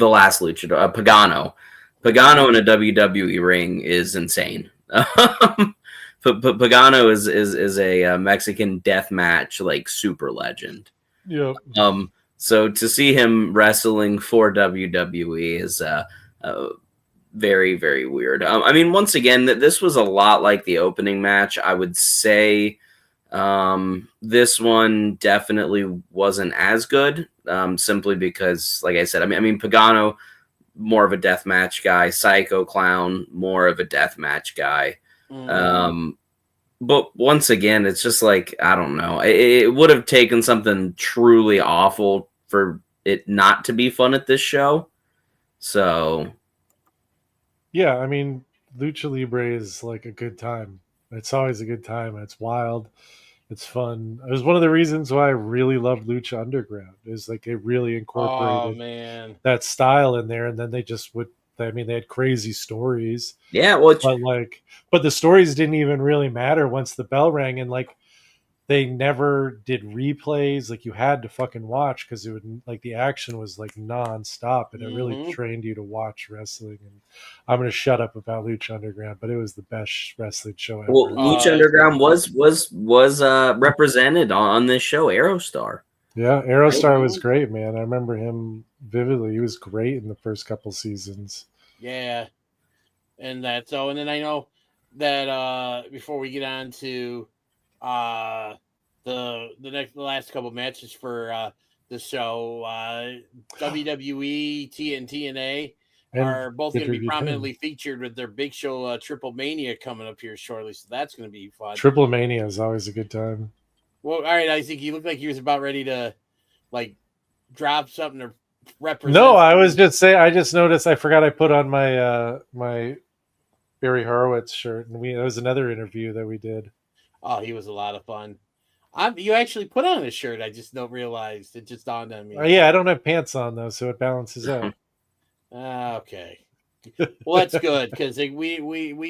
last luchador, Pagano. Pagano in a WWE ring is insane. Pagano is a Mexican death match like super legend. Yep. So to see him wrestling for WWE is very, very weird. I mean, once again, this was a lot like the opening match. I would say this one definitely wasn't as good, simply because, like I said, I mean, Pagano, more of a death match guy. Psycho Clown, more of a death match guy. But once again, it's just like, I don't know. It would have taken something truly awful for it not to be fun at this show. So, yeah, I mean, Lucha Libre is like a good time. It's always a good time. It's wild. It's fun. It was one of the reasons why I really loved Lucha Underground. Is like it really incorporated that style in there, and then they just would. I mean, they had crazy stories. Yeah, but the stories didn't even really matter once the bell rang, and like they never did replays. Like you had to fucking watch because it would like the action was like nonstop, and it really trained you to watch wrestling. And I'm gonna shut up about Lucha Underground, but it was the best wrestling show ever. Well, Lucha Underground was represented on this show, Aerostar. Yeah, Aerostar was great, man. I remember him vividly. He was great in the first couple seasons. Yeah, and and then I know that before we get on to the last couple matches for the show, WWE, TNT, and A are both going to be prominently featured with their big show Triple Mania coming up here shortly. So that's going to be fun. Triple Mania is always a good time. Well, all right, Isaac, you look like you was about ready to like drop something or represent. No, I was just saying. I just noticed. I forgot I put on my my Barry Horowitz shirt, and it was another interview that we did. Oh, he was a lot of fun. You actually put on a shirt. I just don't realize it just dawned on me. Yeah, I don't have pants on though, so it balances out. Okay. Well, that's good because we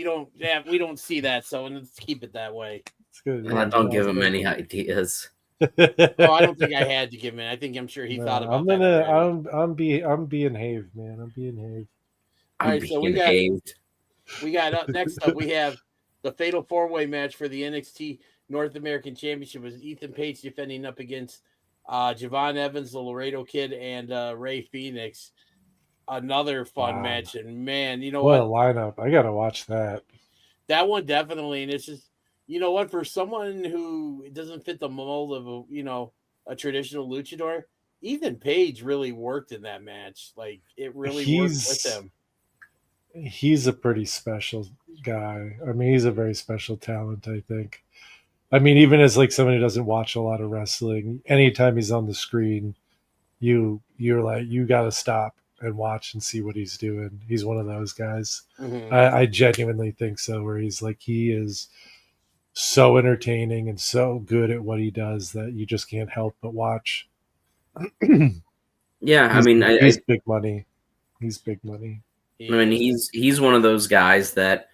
don't see that, so let's keep it that way. It's good. Yeah, don't give him any ideas. Oh, I don't think I had to give him. I'm sure he thought about that. I'm being Have, man. I'm being Have. All right, so we got next up we have the Fatal 4-Way match for the NXT North American Championship with Ethan Page defending up against Javon Evans, the Laredo Kid, and Ray Phoenix. Another fun match, and man, you know what a lineup! I gotta watch that. That one definitely, and it's just, you know what, for someone who doesn't fit the mold of a traditional luchador, Ethan Page really worked in that match. Like it really worked with him. He's a pretty special guy. I mean, he's a very special talent, I think. I mean, even as like someone who doesn't watch a lot of wrestling, anytime he's on the screen, you're like, you got to stop and watch and see what he's doing. He's one of those guys. Mm-hmm. I genuinely think so, where he's like, he is so entertaining and so good at what he does that you just can't help but watch. Yeah, I mean, he's big money. He's big money. I mean, he's one of those guys that,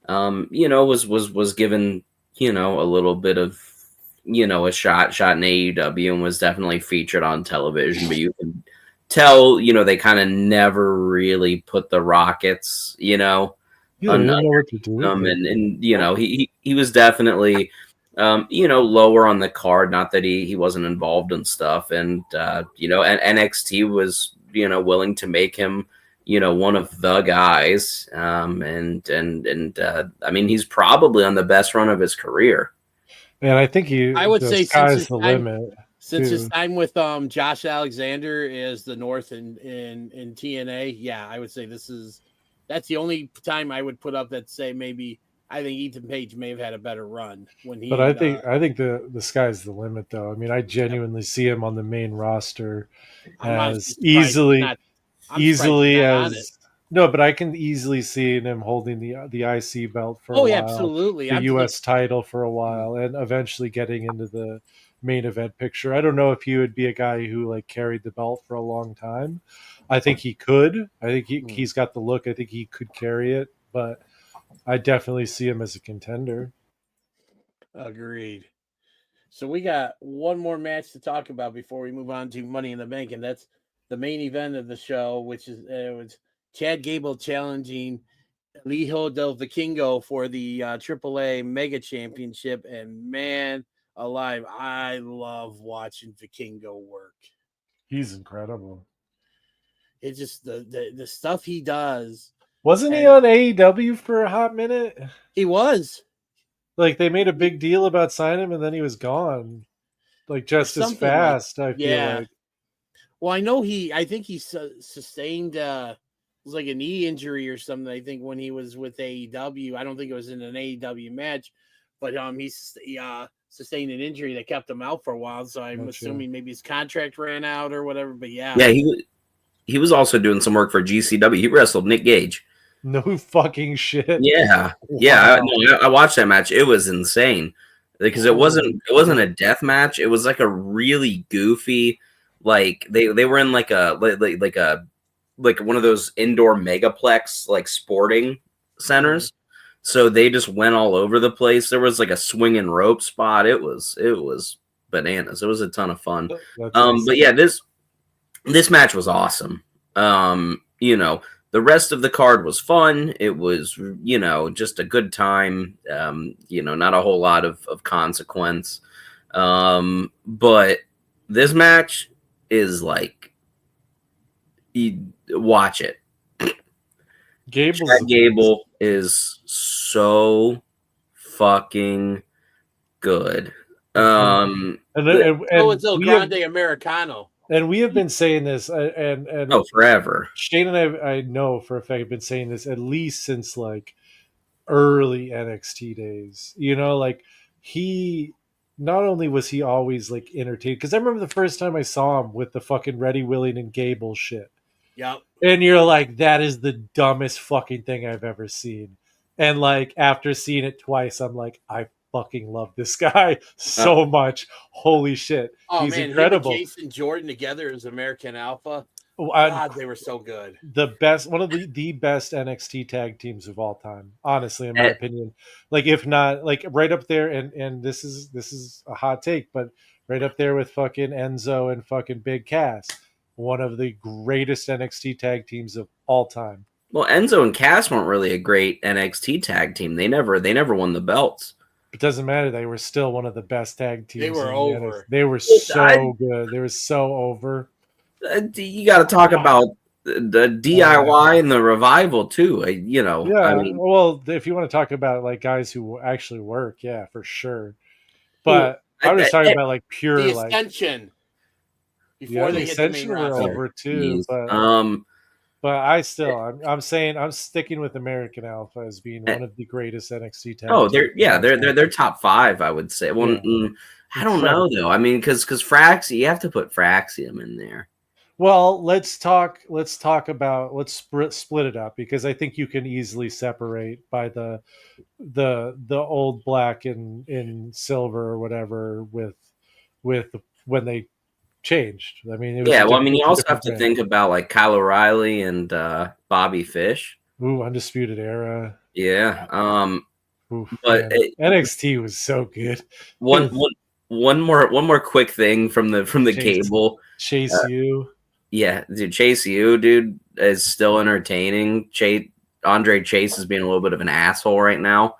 was given, a little bit of, a shot in AEW and was definitely featured on television, but you can tell, they kind of never really put the Rockets, Yeah, they didn't know what to do with him. and he was definitely, lower on the card. Not that he wasn't involved in stuff, and and NXT was willing to make him one of the guys, I mean, he's probably on the best run of his career. And I think I would say sky's the limit. Since his time with Josh Alexander is the North in TNA, yeah, I would say that's the only time I would put up that say maybe I think Ethan Page may have had a better run when he. But I think the sky's the limit, though. I mean, I genuinely see him on the main roster as easily as no, but I can easily see him holding the IC belt for a while, absolutely, the US title for a while, and eventually getting into the main event picture. I don't know if he would be a guy who like carried the belt for a long time. I think he could. I think he's got the look. I think he could carry it, but I definitely see him as a contender. Agreed. So we got one more match to talk about before we move on to Money in the Bank, and that's the main event of the show, which is was Chad Gable challenging Elijo del Vikingo for the AAA Mega Championship. And man alive, I love watching Vikingo work. He's incredible. It's just the stuff he does. Wasn't he on AEW for a hot minute? He was. Like, they made a big deal about signing him, and then he was gone. Like, just as fast, I feel like. Well, I think he sustained it was like a knee injury or something, I think, when he was with AEW. I don't think it was in an AEW match, but he sustained an injury that kept him out for a while. So I'm assuming maybe his contract ran out or whatever. But yeah, he was also doing some work for GCW. He wrestled Nick Gage. No fucking shit. Yeah, wow. I watched that match. It was insane because it wasn't a death match. It was like a really goofy, like they were in like one of those indoor megaplex like sporting centers. Mm-hmm. So they just went all over the place. There was like a swinging rope spot. It was bananas. It was a ton of fun. But yeah, this match was awesome. The rest of the card was fun. It was, just a good time. Not a whole lot of consequence. But this match is like, you watch it. Gable is so fucking good. And it's El Grande Americano. And we have been saying this, and forever. Shane and I know for a fact have been saying this at least since like early NXT days. Like he not only was he always like entertained, because I remember the first time I saw him with the fucking Reddy Willing and Gable shit. Yep. And you're like, that is the dumbest fucking thing I've ever seen. And like after seeing it twice, I'm like, I fucking love this guy so much. Holy shit. He's incredible. Him and Jason Jordan together as American Alpha. God, they were so good. One of the best NXT tag teams of all time, honestly, in my opinion. Like, if not, like right up there, and this is a hot take, but right up there with fucking Enzo and fucking Big Cass. One of the greatest NXT tag teams of all time. Well, Enzo and Cass weren't really a great NXT tag team. They never won the belts. It doesn't matter. They were still one of the best tag teams. They were over. They were so good. They were so over. You got to talk about the DIY and the revival too. Yeah. I mean, well, if you want to talk about like guys who actually work, yeah, for sure. But I was talking about like pure the Ascension. Before they hit the main roster. Over too. But I'm saying I'm sticking with American Alpha as being one of the greatest NXT tag. Oh, they're top 5, I would say. Well, I don't know though. I mean, because Fraxi, you have to put Fraxium in there. Well, let's split it up, because I think you can easily separate by the old black and silver or whatever with when they changed. I mean, you also have to think about like Kyle O'Reilly and Bobby Fish. Ooh, Undisputed Era. Yeah. Oof, But man. NXT was so good. one more quick thing from the cable. Chase U. Yeah, dude, Chase U, dude, is still entertaining. Andre Chase is being a little bit of an asshole right now.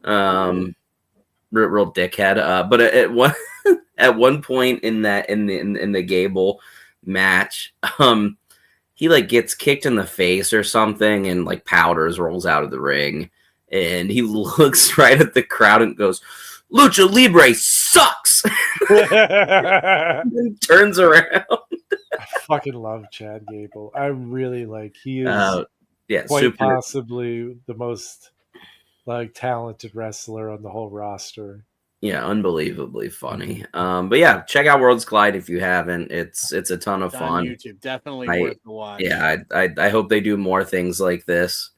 Real dickhead. But at one at one point in the Gable match, he like gets kicked in the face or something, and like powders rolls out of the ring, and he looks right at the crowd and goes, "Lucha Libre sucks." And turns around. I fucking love Chad Gable. I really like. He is quite super possibly the most like talented wrestler on the whole roster. Yeah, unbelievably funny. But yeah, check out Worlds Collide if you haven't. It's a ton of It's fun. on YouTube, definitely worth the watch. Yeah, I hope they do more things like this.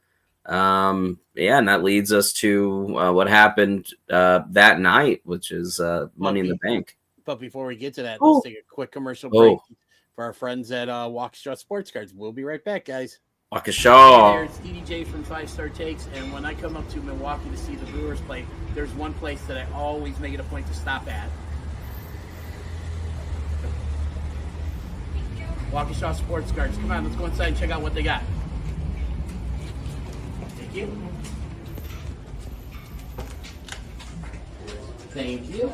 Yeah, and that leads us to what happened that night, which is Money in the Bank. But before we get to that, let's take a quick commercial break for our friends at Waukesha Sports Cards. We'll be right back, guys. Waukesha. There's DDJ from 5 Star Takes, and when I come up to Milwaukee to see the Brewers play, there's one place that I always make it a point to stop at. Waukesha Sports Cards. Come on, let's go inside and check out what they got. Thank you. Thank you.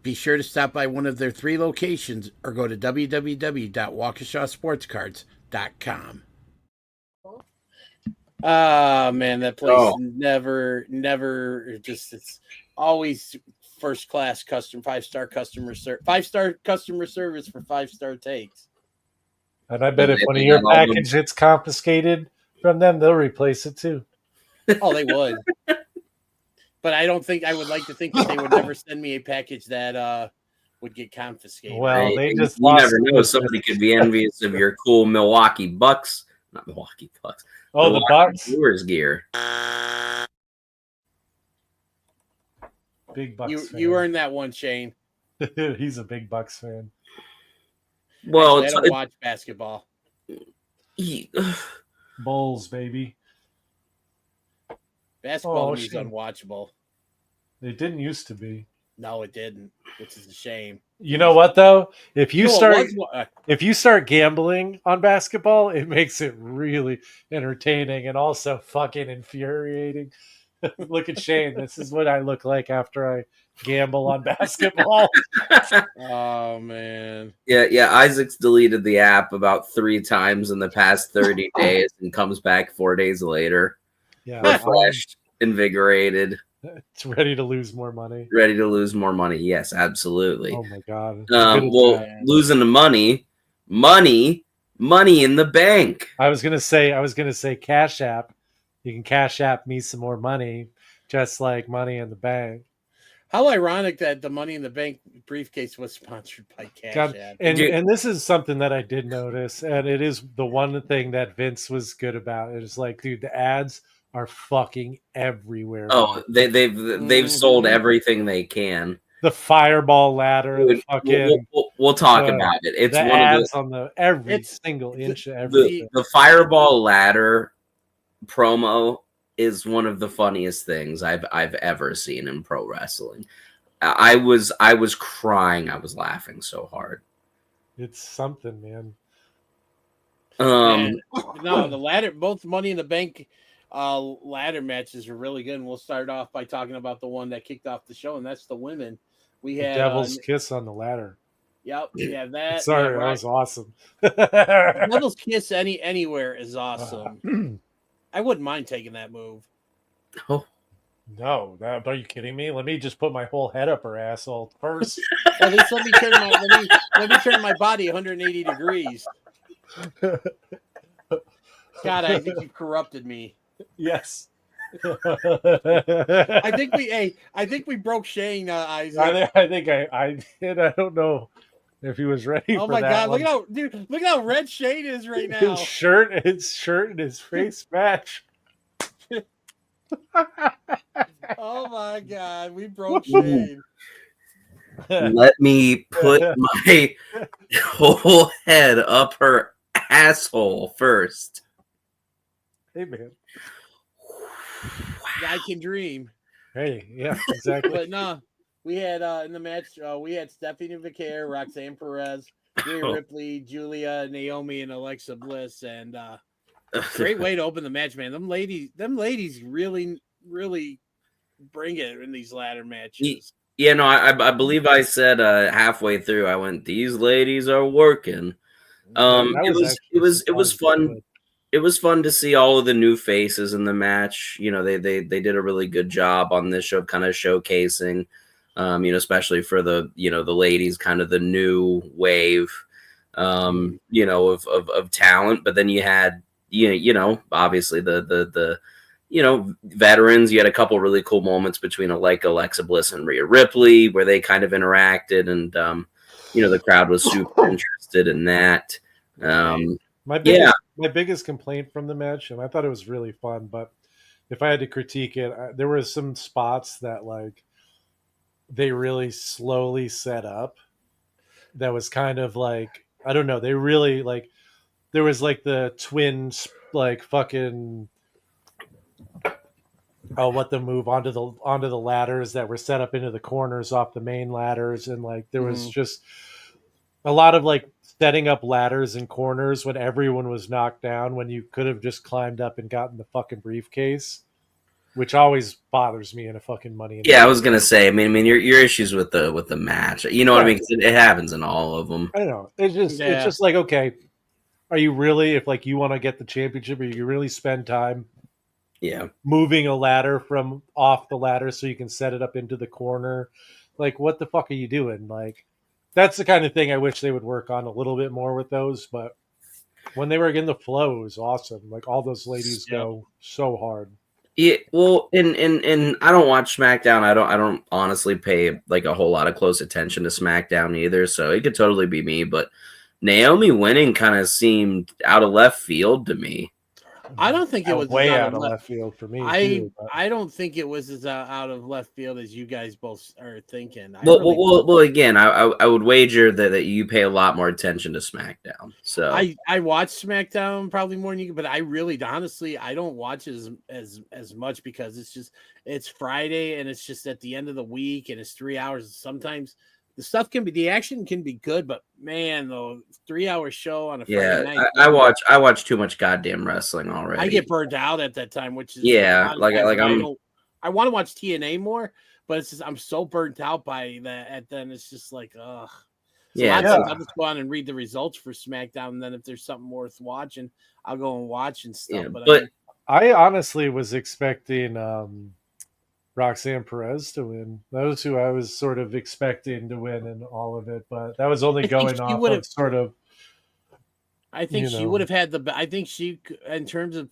Be sure to stop by one of their 3 locations or go to www.waukeshasportscards.com. Ah, man, that place never, it's always first class custom 5-star customer service, 5-star customer service for 5-star takes. And I bet if one of your package gets confiscated from them, they'll replace it too. Oh, they would. But I would like to think that they would never send me a package that would get confiscated. Well, they just you never know. Somebody could be envious of your cool Milwaukee Bucks. Not Milwaukee Bucks. Oh, Milwaukee the Bucks. Brewers gear. Big Bucks fan. You earned that one, Shane. He's a big Bucks fan. Well, actually, I don't watch basketball. Bulls, baby. Basketball is unwatchable. It didn't used to be. No, it didn't, which is a shame. You know what though? If you start gambling on basketball, it makes it really entertaining and also fucking infuriating. Look at Shane. This is what I look like after I gamble on basketball. Oh man. Yeah. Isaac's deleted the app about 3 times in the past 30 days and comes back 4 days later. Yeah. Refreshed, invigorated. It's ready to lose more money. Ready to lose more money. Yes, absolutely. Oh my god. Losing the money in the bank. I was gonna say Cash App. You can Cash App me some more money, just like Money in the Bank. How ironic that the Money in the Bank briefcase was sponsored by Cash App. And this is something that I did notice, and it is the one thing that Vince was good about. It is like, dude, the ads are fucking everywhere. Oh, they've sold everything they can. The fireball ladder, dude, the fucking. We'll talk about it. It's the one ads of the, on every single inch of everything. The fireball ladder promo is one of the funniest things I've ever seen in pro wrestling. I was crying. I was laughing so hard. It's something, man. No, the ladder, both Money in the Bank ladder matches are really good. And we'll start off by talking about the one that kicked off the show, and that's the women We The had Devil's Kiss on the ladder. Yep, we have that. Sorry, that was awesome. Devil's Kiss anywhere is awesome. I wouldn't mind taking that move. Oh. No, are you kidding me? Let me just put my whole head up her asshole first. At least let me turn my body 180 degrees. God, I think you corrupted me. Yes. I think we broke Shane, Isaac. I think I did. I don't know if he was ready. Oh for my that God! one. Look at how red Shane is right now. His shirt and his face match. Oh my God! We broke Shane. Let me put my whole head up her asshole first. Hey man. I can dream. Hey, yeah, exactly. But no, we had in the match, we had Stephanie Vicaire, Roxanne Perez, Rhea Ripley, Julia, Naomi, and Alexa Bliss, and great way to open the match, man. Them ladies really, really bring it in these ladder matches. Yeah, no, I believe I said halfway through, I went, these ladies are working. It was fun. It was fun to see all of the new faces in the match. You know, they did a really good job on this show, kind of showcasing, especially for the ladies, kind of the new wave, of talent. But then you had, obviously the veterans. You had a couple really cool moments between Alexa Bliss and Rhea Ripley where they kind of interacted, and the crowd was super interested in that. My biggest complaint from the match, and I thought it was really fun, but if I had to critique it, there were some spots that like they really slowly set up. That was kind of like, I don't know. They really like, there was like the twins, like fucking, what the move onto the ladders that were set up into the corners off the main ladders, and like there was just a lot of like setting up ladders and corners when everyone was knocked down, when you could have just climbed up and gotten the fucking briefcase, which always bothers me in a fucking Money in the Bank. I was gonna say. I mean, your issues with the match. You know what I mean? 'Cause it happens in all of them. I don't know. It's just like, okay, are you really, if like you want to get the championship, or you really spend time moving a ladder from off the ladder so you can set it up into the corner? Like, what the fuck are you doing? Like, that's the kind of thing I wish they would work on a little bit more with those. But when they were in the flow, it was awesome. Like, all those ladies go so hard. Yeah, well, and I don't watch SmackDown. I don't honestly pay like a whole lot of close attention to SmackDown either. So it could totally be me. But Naomi winning kind of seemed out of left field to me. I don't think it was way out of left field for me. I don't think it was as out of left field as you guys both are thinking. Well, again, I would wager that you pay a lot more attention to SmackDown. So I watch SmackDown probably more than you, but I really, honestly, I don't watch as much because it's Friday and it's just at the end of the week and it's 3 hours. Sometimes the action can be good, but man, though, 3 hour show on a Friday night. I watch too much goddamn wrestling already. I get burned out at that time, which is I want to watch TNA more, but it's just I'm so burnt out by that. And then it's just like, ugh. So I'll just go on and read the results for SmackDown, and then if there's something worth watching, I'll go and watch and stuff. Yeah, but I honestly was expecting Roxanne Perez to win. That was who I was sort of expecting to win in all of it, but that was only going off of sort of. I think she would have had I think she, in terms of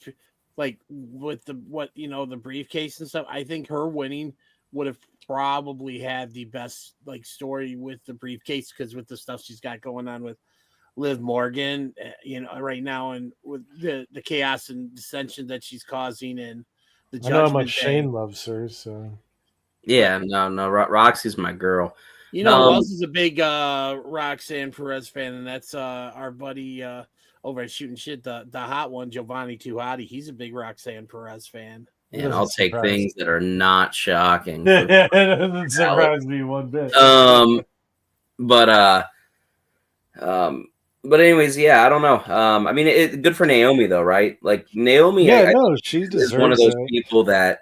like with the briefcase and stuff, I think her winning would have probably had the best like story with the briefcase, because with the stuff she's got going on with Liv Morgan, right now, and with the chaos and dissension that she's causing, and I know how much Shane loves her, so no, Roxy's my girl. Who else is a big Roxanne Perez fan, and that's our buddy over at Shooting Shit, the hot one, Giovanni Too Hottie. He's a big Roxanne Perez fan. And I'll take things that are not shocking. It doesn't surprise me one bit. But anyways, yeah, I don't know. I mean, good for Naomi though, right? Like Naomi, Yeah, I no, she is one of deserves those it. people that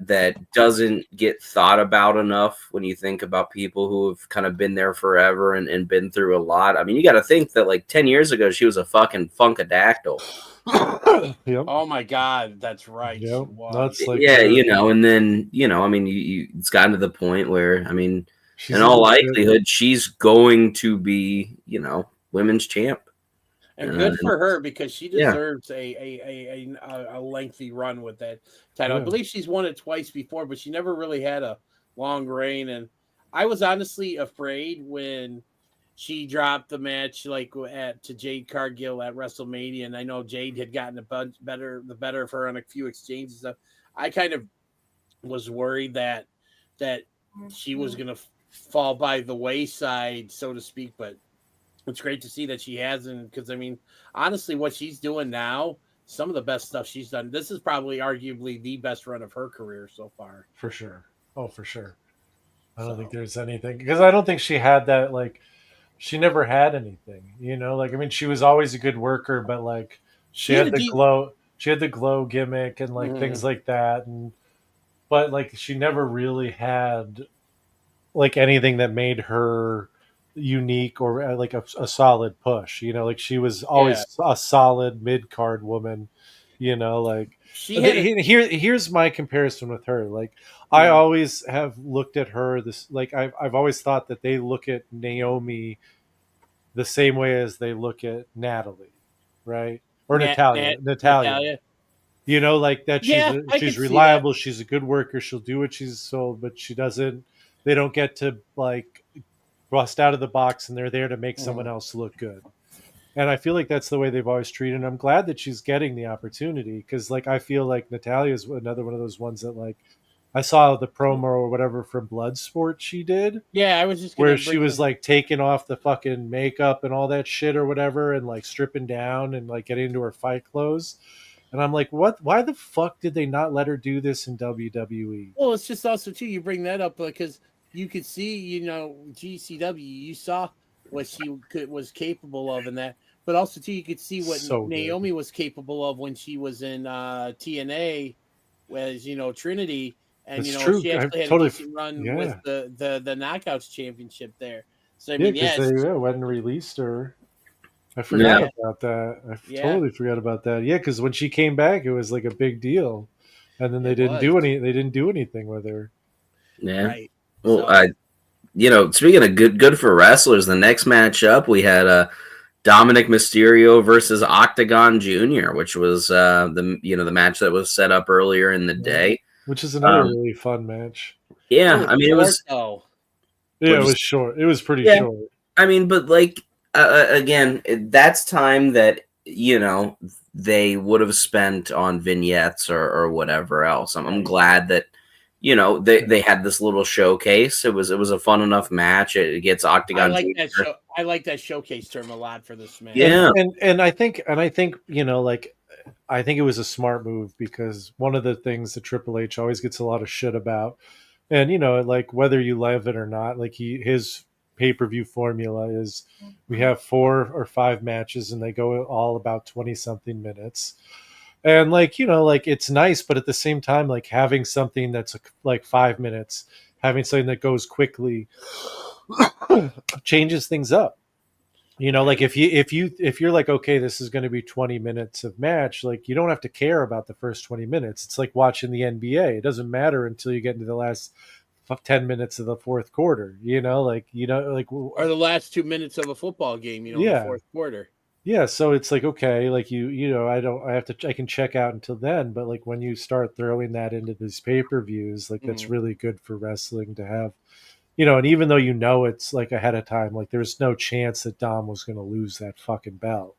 doesn't get thought about enough when you think about people who have kind of been there forever and been through a lot. I mean, you got to think that like 10 years ago, she was a fucking funkadactyl. Yep. Oh my God, that's right. She Yep. was. That's like Yeah, her. and then, I mean, it's gotten to the point where, I mean, in She's all legit. likelihood, she's going to be, women's champ. And good for her because she Yeah. deserves a lengthy run with that title. Yeah. I believe she's won it twice before, but she never really had a long reign. And I was honestly afraid when she dropped the match to Jade Cargill at WrestleMania, and I know Jade had gotten the better of her on a few exchanges. Stuff. I kind of was worried that she was going to fall by the wayside, so to speak, but it's great to see that she hasn't, because I mean, honestly, what she's doing now, some of the best stuff she's done. This is probably arguably the best run of her career so far. For sure. Oh, for sure. I don't think So there's anything because I don't think she had that like she never had anything, like I mean she was always a good worker, but like she had a deep. she had the glow gimmick and like things like that, and but like she never really had like anything that made her unique or like a solid push, like she was Yeah, always a solid mid-card woman, like she had a. here's my comparison with her. Like I Mhm. always have looked at her this like I've always thought that they look at Naomi the same way as they look at Natalie, right? Or Natalia. Natalia. Like that Yeah, I she's could see that. reliable, she's a good worker, she'll do what she's told, but they don't get to like bust out of the box, and they're there to make someone Mhm. else look good. And I feel like that's the way they've always treated. And I'm glad that she's getting the opportunity because, like, I feel like Natalia is another one of those ones that, like, I saw the promo or whatever from Bloodsport she did, Yeah, I was just where gonna she bring was this. like taking off the fucking makeup and all that shit or whatever, and like stripping down and like getting into her fight clothes. And I'm like, what? Why the fuck did they not let her do this in WWE? Well, it's just also too. You bring that up because you could see, GCW. You saw what she was capable of in that, but also too, you could see what So good. Naomi was capable of when she was in TNA, was Trinity, and That's true. she I actually had a totally, decent run with yeah, the Knockouts Championship there. So I yeah, mean, because they yes, went and released her. I forgot Yeah. yeah, about that. I yeah, totally forgot about that. Yeah, because when she came back, it was like a big deal, and then it was They didn't do anything with her. Yeah. right. Well, So speaking of good for wrestlers, the next match up we had Dominic Mysterio versus Octagon Jr., which was the match that was set up earlier in the Yeah. day. Which is another Um, really fun match. it yeah, was I mean it short was. though. Yeah, it What was short. It was pretty Yeah, short. I mean, but like again, that's time that they would have spent on vignettes or whatever else. I'm Right. glad that they had this little showcase. It was a fun enough match. It gets I Octagon like that Jr. show. I like that showcase term a lot for this match. Yeah, And I think like I think it was a smart move because one of the things that Triple H always gets a lot of shit about, and like whether you love it or not, like his pay-per-view formula is we have 4 or 5 matches and they go all about 20 something minutes. And like like it's nice, but at the same time, like having something that's like 5 minutes, having something that goes quickly changes things up. Like Right. if you're like, okay, this is going to be 20 minutes of match, like you don't have to care about the first 20 minutes. It's like watching the NBA. It doesn't matter until you get into the last 10 minutes of the fourth quarter, like Or the last 2 minutes of a football game, in the yeah. fourth quarter. Yeah, so it's like, okay, like I can check out until then, but like when you start throwing that into these pay-per-views, like that's Mhm. really good for wrestling to have. And even though it's like ahead of time, like there's no chance that Dom was going to lose that fucking belt.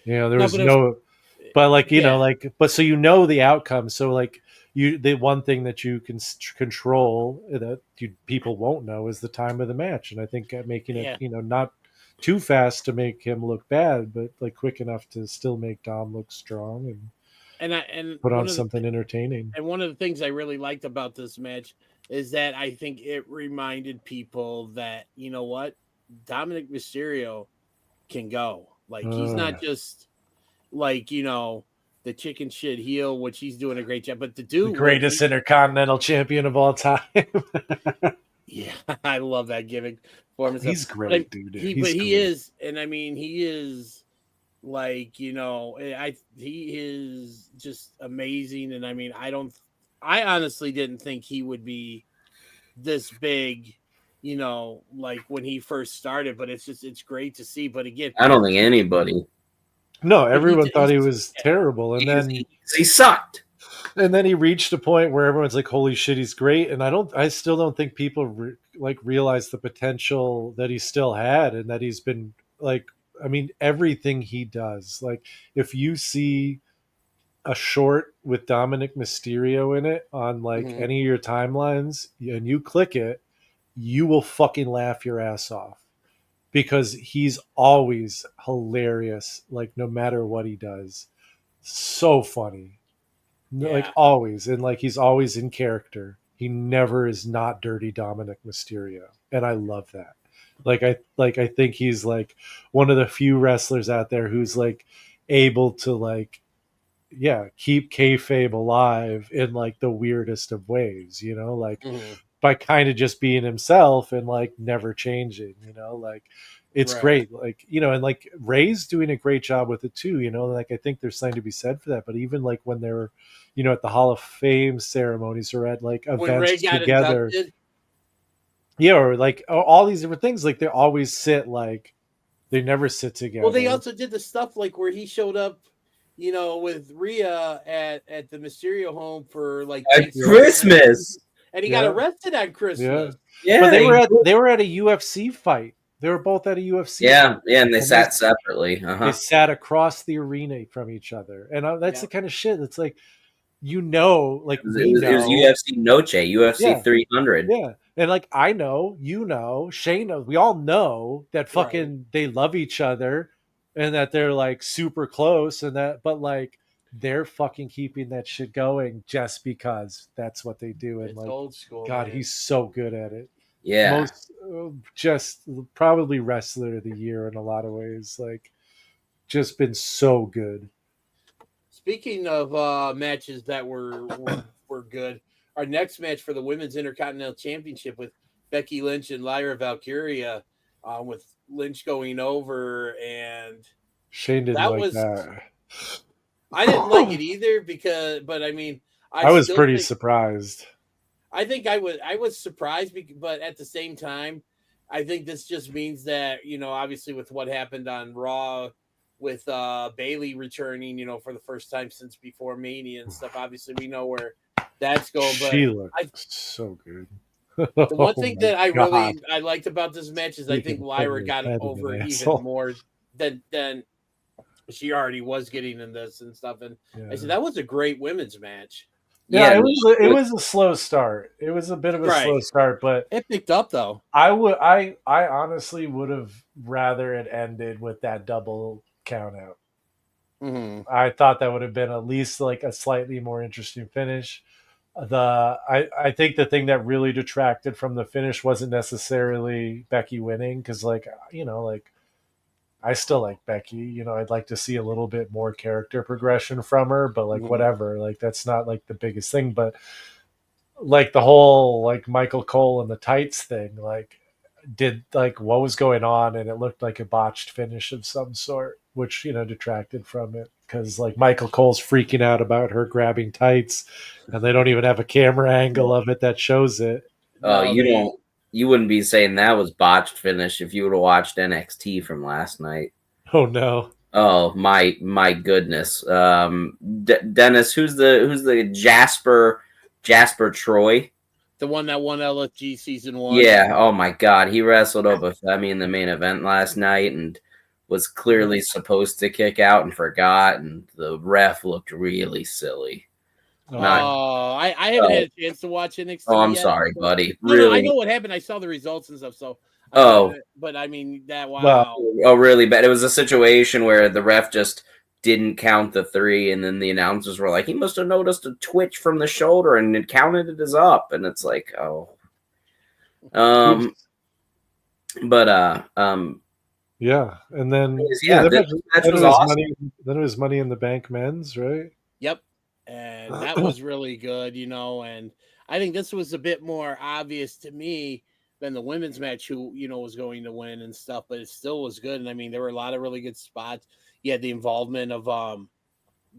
There No, was but it was, no, but like yeah, like, but so the outcome. So like the one thing that you can control that people won't know is the time of the match, and I think making it yeah. not too fast to make him look bad, but like quick enough to still make Dom look strong and And put on something entertaining. one of the things I really liked about this match is that I think it reminded people that, you know what, Dominic Mysterio can go. Like he's not just like the chicken shit heel, which he's doing a great job. But the dude, the greatest intercontinental champion of all time. Yeah, I love that gimmick for him. He's great, dude. He is, and I mean, he is like he is just amazing. And I mean, I honestly didn't think he would be this big, like when he first started. But it's great to see. But again, I don't think anybody. No, everyone thought he was terrible, and then he sucked. And then he reached a point where everyone's like, "Holy shit, he's great!" And I still don't think people realize the potential that he still had, and that he's been like, I mean, everything he does. Like, if you see a short with Dominic Mysterio in it on like any of your timelines, and you click it, you will fucking laugh your ass off because he's always hilarious. Like, no matter what he does, so funny. Like always, and like he's always in character. He never is not dirty Dominic Mysterio, and I love that. I think he's like one of the few wrestlers out there who's like able to like keep kayfabe alive in like the weirdest of ways, like by kind of just being himself and like never changing, like it's great. Like, and like Ray's doing a great job with it too, like I think there's something to be said for that. But even like when they're, at the Hall of Fame ceremonies or at like events together, or like all these different things, like they always sit like they never sit together. Well, they also did the stuff like where he showed up, with Rhea at the Mysterio home for like Christmas, and he got arrested on Christmas. Yeah, but they were at a UFC fight. They were both at a UFC. Yeah, and they sat separately. They sat across the arena from each other, and that's the kind of shit that's like, like it was UFC Noche, UFC 300. Yeah, and like I know, Shane knows, we all know that fucking they love each other, and that they're like super close, and that, but like they're fucking keeping that shit going just because that's what they do. And it's like, old school. God, man. He's so good at it. Yeah, just probably wrestler of the year in a lot of ways. Like, just been so good. Speaking of matches that were good, our next match for the Women's Intercontinental Championship with Becky Lynch and Lyra Valkyria, with Lynch going over, and Shane didn't like that. I didn't like it either but I mean, I was pretty surprised. I think I was surprised, but at the same time, I think this just means that, obviously with what happened on Raw with Bayley returning, for the first time since before Mania and stuff. Obviously, we know where that's going. But she looked so good. The one thing that I liked about this match is I think Lyra got over even more than she already was getting in this and stuff. And I said that was a great women's match. Yeah, it was a slow start. It was a bit of a slow start, but it picked up though. I honestly would have rather it ended with that double count out. I thought that would have been at least like a slightly more interesting finish. I think the thing that really detracted from the finish wasn't necessarily Becky winning, because I still like Becky. I'd like to see a little bit more character progression from her, but whatever. Like, that's not like the biggest thing. But like the whole like Michael Cole and the tights thing, like did like what was going on, and it looked like a botched finish of some sort, which detracted from it, because like Michael Cole's freaking out about her grabbing tights, and they don't even have a camera angle of it that shows it. You wouldn't be saying that was botched finish if you would have watched NXT from last night. Oh no! Oh my goodness! Dennis, who's the Jasper Troy? The one that won LFG season 1. Yeah. Oh my God, he wrestled Obafemi in the main event last night and was clearly supposed to kick out and forgot, and the ref looked really silly. I haven't had a chance to watch NXT. Oh, I'm yet, sorry, but, buddy. No, really? I know what happened. I saw the results and stuff. So, but I mean that. Wow. Oh, really bad. It was a situation where the ref just didn't count the 3, and then the announcers were like, "He must have noticed a twitch from the shoulder, and it counted it as up." And it's like, Yeah, and then Yeah, this match was awesome. Then it was Money in the Bank men's, right? Yep. And that was really good, and I think this was a bit more obvious to me than the women's match who, was going to win and stuff, but it still was good. And I mean, there were a lot of really good spots. You had the involvement of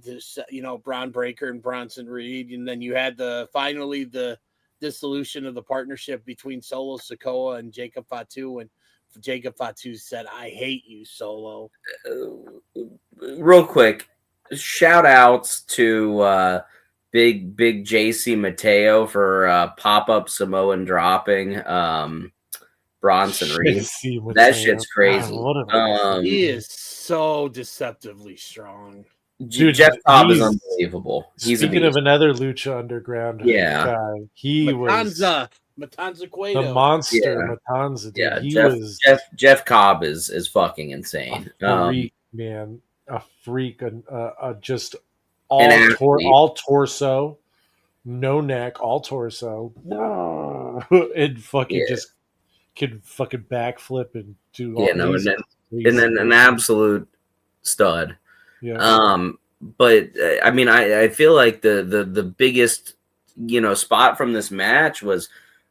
this, Braun Breaker and Bronson Reed, and then you had finally the dissolution of the partnership between Solo Sikoa and Jacob Fatu, and Jacob Fatu said, "I hate you, Solo." Real quick, shout outs to big JC Mateo for pop-up Samoan dropping Bronson Reed. That shit's crazy. He is so deceptively strong. Dude, Jeff Cobb is unbelievable. Speaking of another Lucha Underground guy, he was Matanza Cueto. the monster. Matanza, dude. Yeah, Jeff Cobb is fucking insane. A freak, man, a freak, just all torso, no neck, all torso, and fucking just could fucking backflip and do all and then an absolute stud. Yeah. But I mean, I feel like the biggest spot from this match was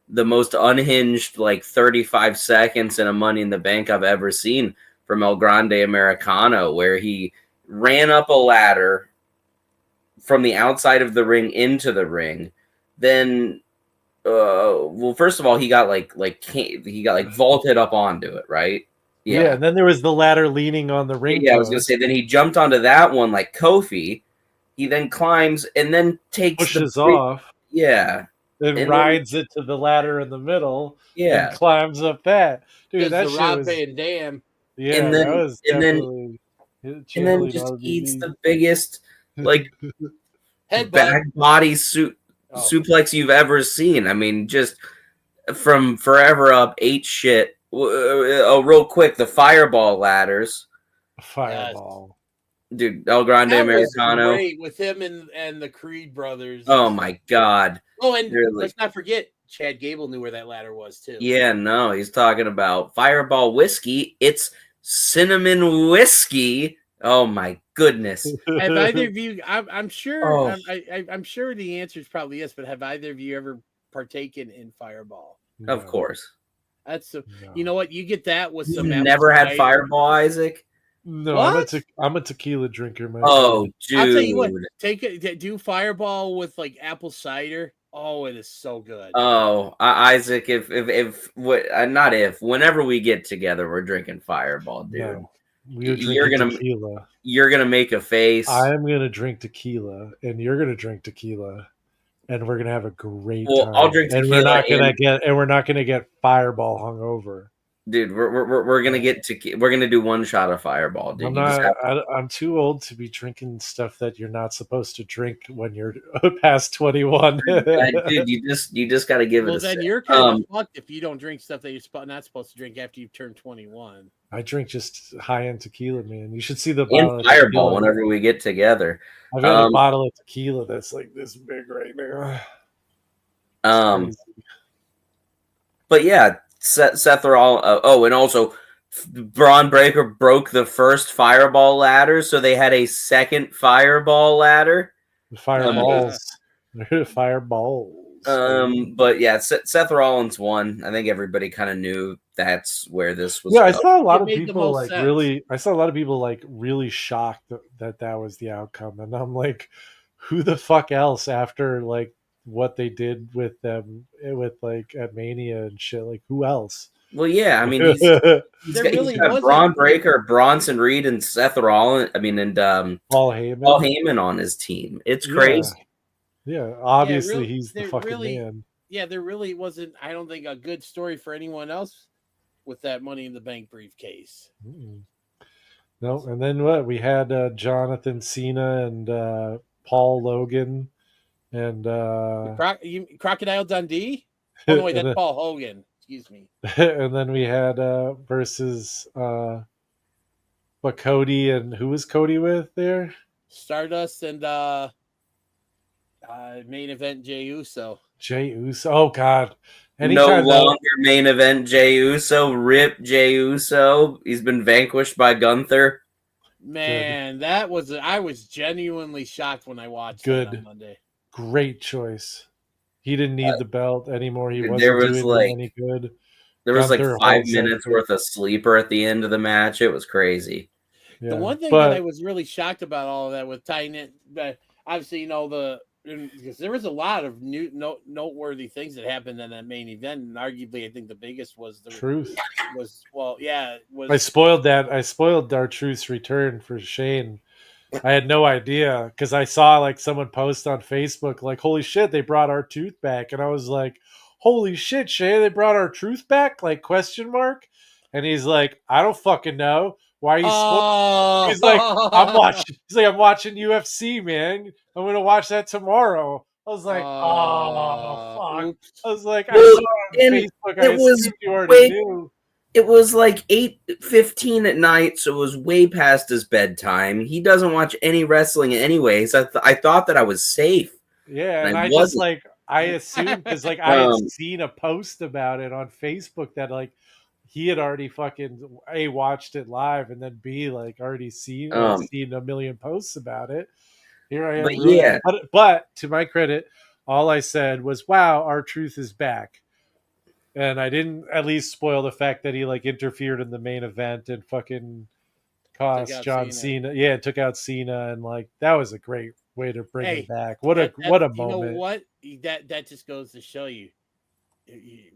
the most unhinged 35 seconds in a Money in the Bank I've ever seen from El Grande Americano, where he ran up a ladder from the outside of the ring into the ring. Then, well, first of all, he got vaulted up onto it, right? Yeah, and then there was the ladder leaning on the ring. Yeah, I was gonna say. Then he jumped onto that one like Kofi. He then climbs and then pushes off. Yeah, then rides it to the ladder in the middle. Yeah, and climbs up that. Dude, that the shit Rob was Van Dam. Yeah, and then, that was definitely. And then just eats the biggest head back body suplex you've ever seen. I mean, just from Forever Up, ate shit. Oh, real quick, the Fireball ladders. Fireball. Dude, El Grande Americano. Great with him and the Creed brothers. Oh, my God. Oh, and let's not forget, Chad Gable knew where that ladder was, too. Yeah, no, he's talking about Fireball whiskey. It's cinnamon whiskey. Oh, my goodness. Have either of you, I'm sure, I'm sure the answer is probably yes, but have either of you ever partaken in Fireball? No. Of course. That's you know what, you get that with some. Never had Fireball, Isaac? No, I'm a tequila drinker, man. Oh, dude! I'll tell you what, do Fireball with apple cider. Oh, it is so good. Oh, Isaac, whenever we get together, we're drinking Fireball, dude. No, tequila. You're gonna make a face. I'm gonna drink tequila, and you're gonna drink tequila. And we're gonna have a great time. I'll drink tequila, and we're not gonna get Fireball hungover, dude. We're gonna get we're gonna do one shot of Fireball, dude. I'm too old to be drinking stuff that you're not supposed to drink when you're past 21. Dude, you just got to give it. Well, then you're kind of fucked if you don't drink stuff that you're not supposed to drink after you turn 21. I drink just high-end tequila, man. You should see the bottle of Fireball whenever we get together. I've got a bottle of tequila that's like this big right now. But yeah, Seth Rollins. And also Braun Breaker broke the first Fireball ladder, so they had a second Fireball ladder. Fireballs. Fireballs. But yeah, Seth Rollins won. I think everybody kind of knew that's where this was. Yeah, I saw a lot of people really shocked that was the outcome, and I'm like, who the fuck else after what they did with them at Mania and shit? Like, who else? Well, yeah, I mean, he's got Braun Breaker, Bronson Reed, and Seth Rollins. I mean, and Paul Heyman on his team. It's crazy. Yeah, obviously he's the fucking man. Yeah, there really wasn't, I don't think, a good story for anyone else with that Money in the Bank briefcase. Mm-mm. No, and then what? We had Jonathan Cena and Paul Logan and Crocodile Dundee? Oh, no, wait, that's Paul Hogan. Excuse me. And then we had versus Cody, and who was Cody with there? Stardust and main event Jey Uso. Jey Uso. Oh God, No Anytime though, longer main event Jey Uso. Rip Jey Uso. He's been vanquished by Gunther. Man, that was I was genuinely shocked when I watched that on good, Monday. great choice. He didn't need the belt anymore. He There wasn't was doing them like any good. there was like Gunther 5 minutes center. worth of sleeper at the end of the match. It was crazy. The Yeah, one thing that I but was really shocked about all of that with tying it, obviously, because there was a lot of noteworthy things that happened in that main event, and arguably, I think the biggest was truth. Was I spoiled that. I spoiled our Truth's return for Shane. I had no idea because I saw like someone post on Facebook like, "Holy shit, they brought our tooth back," and I was like, "Holy shit, Shane, they brought our truth back?" Like question mark. And he's like, "I don't fucking know. Why are you spoiling?" oh, He's like, "I'm watching." He's like, "I'm watching UFC, man. I'm gonna watch that tomorrow." I was like, "Oh fuck." oops. I was like, "I Well, saw it on and Facebook. I it was assumed you already way knew." it was like 8:15 at night, so it was way past his bedtime. He doesn't watch any wrestling anyways. I thought that I was safe, Yeah, and and I I just wasn't. like I assumed because like I had Um, seen a post about it on Facebook that like he had already fucking A watched it live and then B like already seen had um, seen a million posts about it. Here I am but ruining yeah, it. But to my credit, all I said was, "Wow, our truth is back." And I didn't at least spoil the fact that he like interfered in the main event and fucking Took cost out John Cena. Cena. Yeah, took out Cena and like that was a great way to bring him Hey, back. that What a you know moment. what that just goes to show you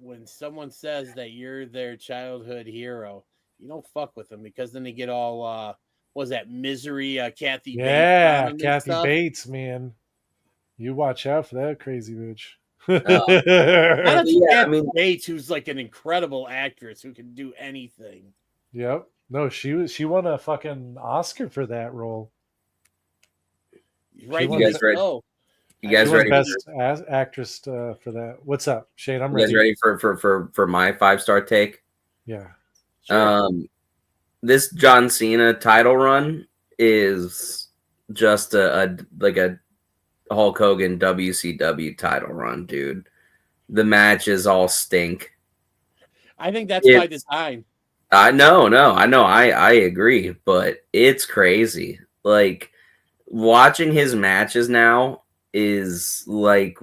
when someone says that you're their childhood hero, you don't fuck with them because then they get all what was that misery Kathy Bates on Yeah, them and Kathy stuff. Bates, man. You watch out for that crazy bitch. um, Shout out to yeah. I Kathy mean, Bates, who's like an incredible actress who can do anything. Yep. No, she won a fucking Oscar for that role. She Rightfully won you guys ready? so. You I she guys mean, won ready? best actress for that. What's up, Shane? I'm You guys ready. ready for my 5-star take? Yeah. sure. This John Cena title run is just a like a Hulk Hogan WCW title run, dude. The matches all stink. I think that's by It's design. I know, no, I know, I agree, but it's crazy. Like watching his matches now is like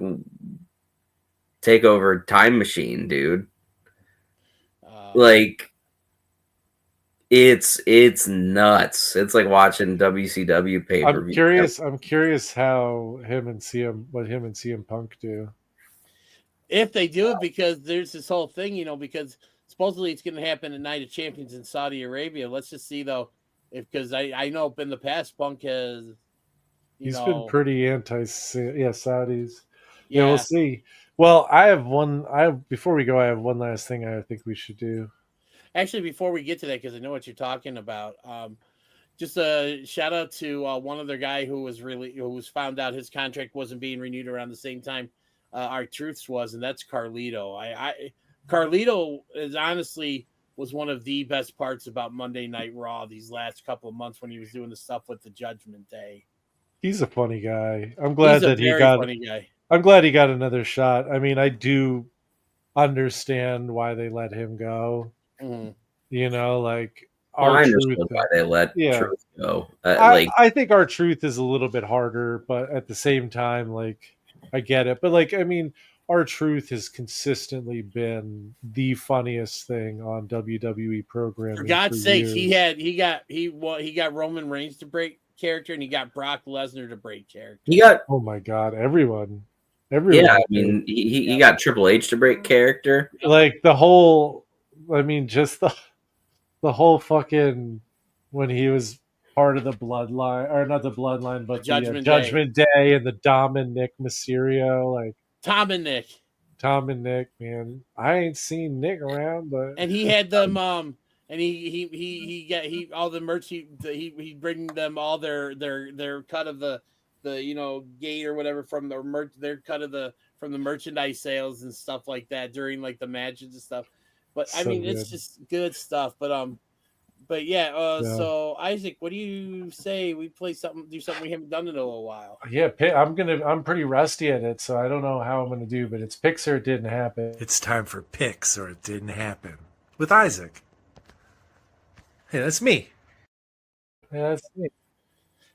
take over time machine, dude. Um, Like it's nuts. It's like watching WCW pay per view. I'm curious how him and CM Punk do. if they do it, because there's this whole thing, because supposedly it's going to happen at Night of Champions in Saudi Arabia. Let's just see though, if because I know in the past Punk has, He's been pretty Saudis. Yeah, we'll yeah. see. Well, I have one. Before we go, I have one last thing I think we should do. Actually, before we get to that, because I know what you're talking about, just a shout out to one other guy who was found out his contract wasn't being renewed around the same time our Truths was, and that's Carlito. Carlito is honestly was one of the best parts about Monday Night Raw these last couple of months when he was doing the stuff with the Judgment Day. He's a funny guy. He's a very funny guy. I'm glad he got another shot. I mean, I do understand why they let him go. Mm. Like Well, our I truth. understand why they let Yeah, Truth go. Like I think our truth is a little bit harder, but at the same time, like I get it. But like, I mean, our truth has consistently been the funniest thing on WWE programming For God's sakes, years. he got Roman Reigns to break character, and he got Brock Lesnar to break character. he got Oh my god, everyone yeah. I did. mean, he got Triple H to break character. Like the whole. I mean, just the whole fucking when he was part of the bloodline, or not the bloodline, The but the Judgment Day. Judgment Day and the Dom and Nick Mysterio, like Tom and Nick. Tom and Nick, man. I ain't seen Nick around, but And he had them and he got all the merch he bring them all their cut of the gate or whatever from the merch, their cut of the from the merchandise sales and stuff like that during like the matches and stuff. But I so mean, it's good. just good stuff. But But yeah, Yeah. so Isaac, what do you say we play something, do something we haven't done in a little while? Yeah, I'm pretty rusty at it, so I don't know how I'm gonna do, but it's picks or it didn't happen. It's time for picks or it didn't happen with Isaac. Hey, that's me. Yeah, that's me.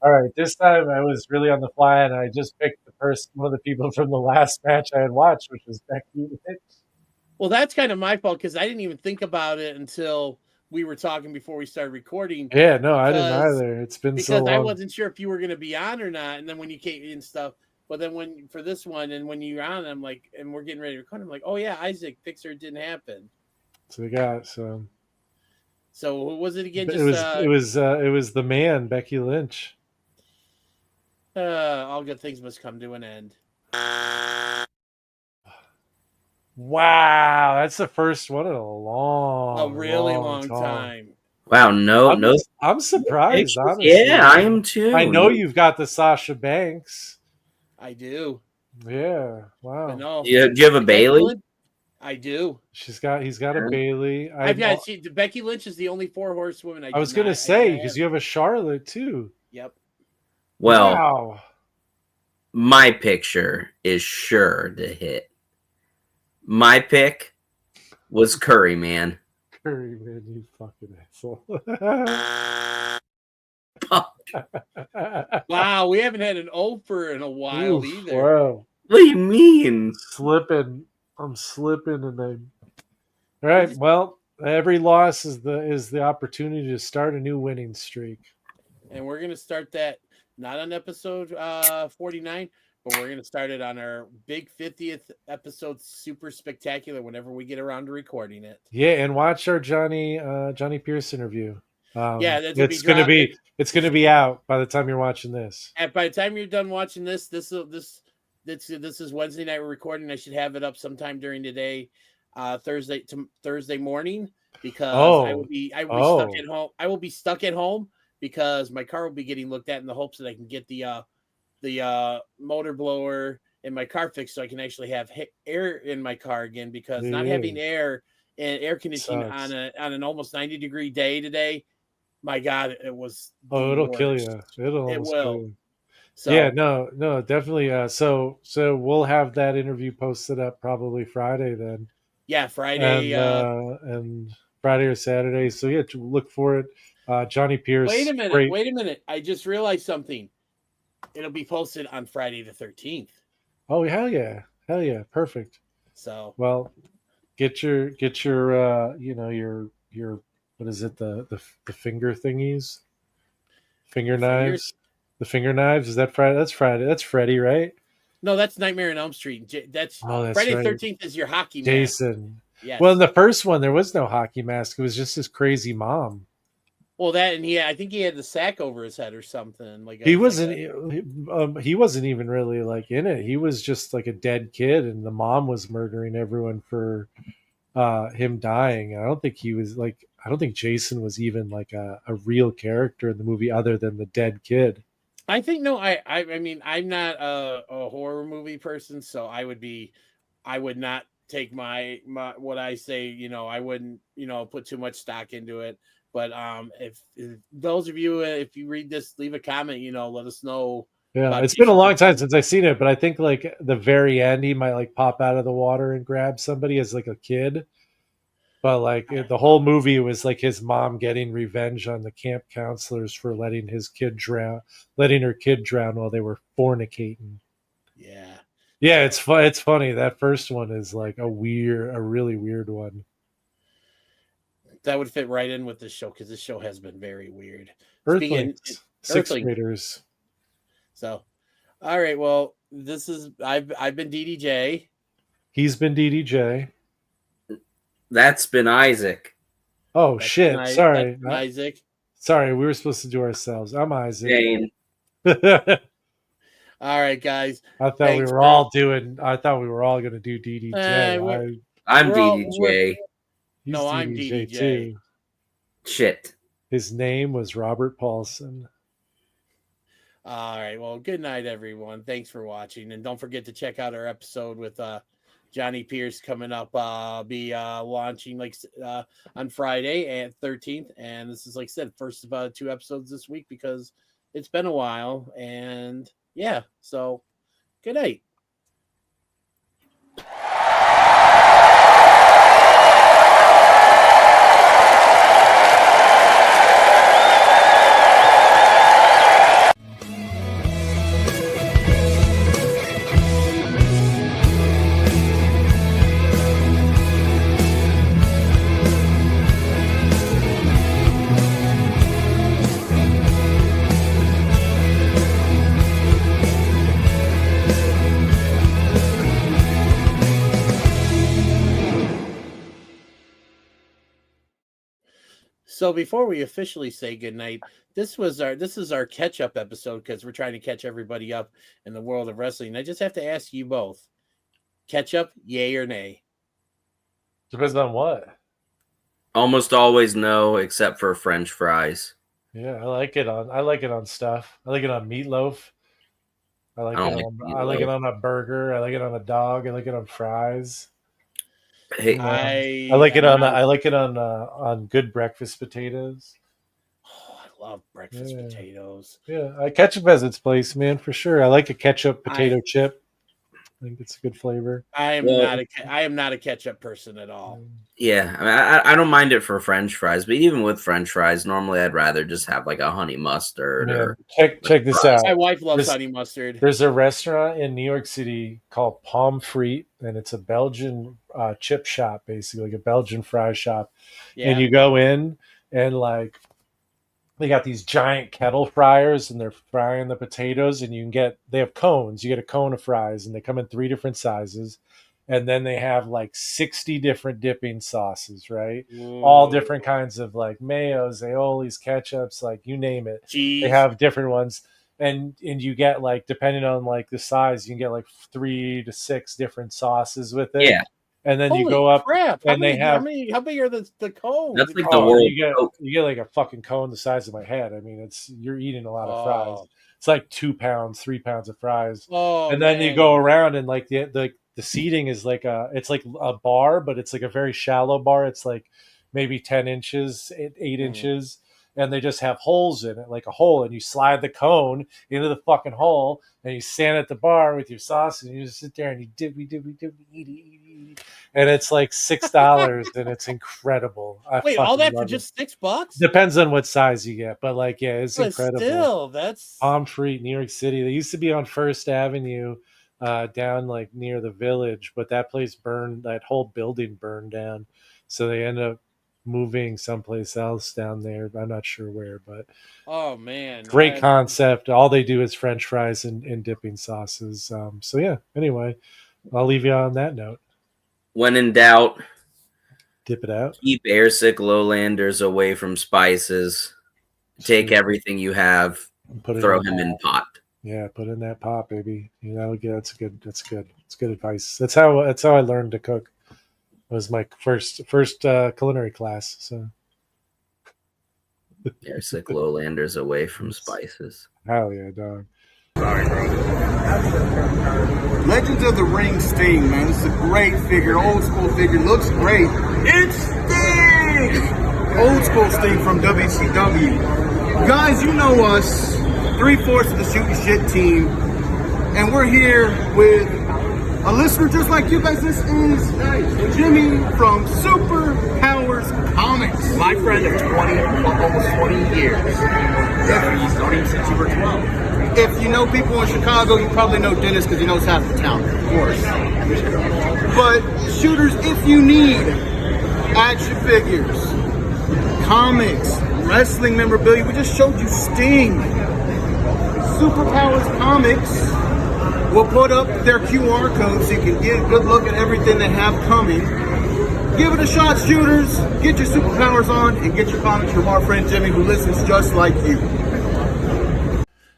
All right, this time I was really on the fly, and I just picked one of the people from the last match I had watched, which was Becky Lynch. Well, that's kind of my fault because I didn't even think about it until we were talking before we started recording. Yeah, no, I didn't either. It's been so long. I wasn't sure if you were going to be on or not, and then when you came and stuff. But then when for this one, and when you're on, I'm like, and we're getting ready to record. I'm like, oh yeah, Isaac picks or it didn't happen. So we got so. So what was it again? Just it was the man, Becky Lynch. All good things must come to an end. Wow, that's the first one in a really long time. Wow, no. I'm surprised, honestly. Yeah, I am too. I know you've got the Sasha Banks. I do. Yeah, wow. But no, do you have a Bailey? I do. He's got a Bailey. Becky Lynch is the only 4 horsewomen I was going to say, because you have a Charlotte too. Yep. Well, wow. My picture is sure to hit. My pick was Curry Man. Curry Man, you fucking asshole. Wow, we haven't had an over in a while either. Wow. What do you mean? I'm slipping, and I'm all right. Well, every loss is the opportunity to start a new winning streak. And we're gonna start that not on episode 49, but we're gonna start it on our big 50th episode, super spectacular. Whenever we get around to recording it. Yeah, and watch our Johnny Pierce interview. It's gonna be out by the time you're watching this. And by the time you're done watching this is Wednesday night we're recording. I should have it up sometime during the day, Thursday morning, because I will be stuck at home. I will be stuck at home because my car will be getting looked at in the hopes that I can get the motor blower in my car fixed so I can actually have air in my car again, because not having air and air conditioning on an almost 90-degree day today, my God, it was. It'll kill you. It will. Kill you. So, yeah, no, definitely. So we'll have that interview posted up probably Friday then. Yeah, Friday. And Friday or Saturday. So yeah, look for it. Johnny Pierce. Wait a minute. I just realized something. It'll be posted on Friday the 13th. Oh, hell yeah. Perfect. So, well, get your your what is it, the finger thingies? Finger knives. The finger knives, is that Friday? That's Friday. That's Freddy, right? No, that's Nightmare on Elm Street. That's Friday the 13th is your hockey mask. Jason. Yes. Well, in the first one, there was no hockey mask. It was just his crazy mom. Well, that, and I think he had the sack over his head or something. He wasn't even really like in it. He was just like a dead kid, and the mom was murdering everyone for him dying. I don't think Jason was even like a real character in the movie other than the dead kid. I think no. I mean, I'm not a horror movie person, so I would not take my what I say. I wouldn't put too much stock into it. But if those of you, if you read this, leave a comment. Let us know. Yeah, it's been a long time since I've seen it, but I think like the very end, he might like pop out of the water and grab somebody as like a kid. But like the whole movie was like his mom getting revenge on the camp counselors for letting her kid drown while they were fornicating. Yeah, it's funny. That first one is like a really weird one. That would fit right in with this show, because this show has been very weird. Earthlings, sixth graders. So, all right. Well, I've been DDJ. He's been DDJ. That's been Isaac. Oh, shit. Sorry. Isaac. Sorry, we were supposed to do ourselves. I'm Isaac. Shane. All right, guys. I thought we were all going to do DDJ. I'm DDJ. No, I'm DDJ too. Shit. His name was Robert Paulson. All right. Well, good night, everyone. Thanks for watching. And don't forget to check out our episode with Johnny Pierce coming up, be launching on Friday at 13th. And this is, like I said, first of 2 episodes this week because it's been a while. And yeah, so good night. So before we officially say goodnight, this is our catch-up episode because we're trying to catch everybody up in the world of wrestling. I just have to ask you both, ketchup, yay or nay? Depends on what. Almost always no, except for French fries. Yeah, I like it on stuff. I like it on meatloaf. I like it on a burger. I like it on a dog. I like it on fries. Hey, I like it on good breakfast potatoes. Oh, I love breakfast potatoes. Yeah, ketchup has its place, man, for sure. I like a ketchup potato chip. I think it's a good flavor. I am not a ketchup person at all. Yeah, I mean, I don't mind it for French fries, but even with French fries, normally I'd rather just have like a honey mustard. Or check this out. My wife loves honey mustard. There's a restaurant in New York City called Pomme Frite, and it's a Belgian chip shop, basically, like a Belgian fry shop. Yeah. And you go in and like they got these giant kettle fryers and they're frying the potatoes, and they have cones. You get a cone of fries, and they come in 3 different sizes. And then they have like 60 different dipping sauces, right? All different kinds of like mayos, aiolis, ketchups, like you name it. Jeez. They have different ones. And you get like, depending on like the size, you can get like 3 to 6 different sauces with it. Yeah. And then Holy you go up crap. and how big are the cones? That's like the world. You get like a fucking cone the size of my head. I mean, you're eating a lot of fries. It's like 2 pounds, 3 pounds of fries. And then you go around and like the seating is like it's like a bar, but it's like a very shallow bar. It's like maybe 10 inches, 8 inches. And they just have holes in it, like a hole. And you slide the cone into the fucking hole and you stand at the bar with your sauce and you just sit there and you dip, eat. And it's like $6 and it's incredible. Wait, all that for just $6? Depends on what size you get. But like, yeah, it's incredible. Still, that's Pomme Frite, New York City. They used to be on First Avenue. Down like near the Village, but that place burned, that whole building burned down, so they end up moving someplace else down there. I'm not sure where, but oh man, great concept. All they do is French fries and dipping sauces. So yeah, anyway, I'll leave you on that note. When in doubt, dip it out. Keep airsick lowlanders away from spices. Take everything you have, throw him in pot. Yeah, put in that pot, baby. That's good. It's good advice. That's how I learned to cook. It was my first culinary class. So airsick lowlanders away from spices. Hell yeah, dog. Sorry, bro. Legends of the Ring Sting, man. This is a great figure, old school figure. Looks great. It's Sting! Old school Sting from WCW. Guys, you know us. 3/4 of the Shooting Shit team, and we're here with a listener just like you guys. This is Jimmy from Super Powers Comics. My friend of almost 20 years. He's known him since you were 12. If you know people in Chicago, you probably know Dennis because he knows half the town, of course. But shooters, if you need action figures, comics, wrestling memorabilia, we just showed you Sting. Superpowers Comics will put up their QR code so you can get a good look at everything they have coming. Give it a shot, shooters. Get your superpowers on and get your comics from our friend Jimmy, who listens just like you.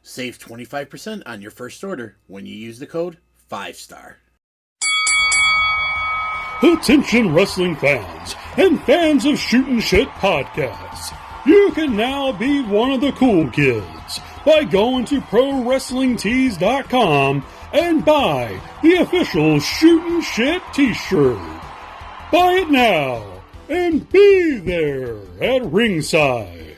Save 25% on your first order when you use the code 5-STAR. Attention wrestling fans and fans of Shootin' Shit podcasts. You can now be one of the cool kids by going to ProWrestlingTees.com and buy the official Shootin' Shit t-shirt. Buy it now and be there at ringside.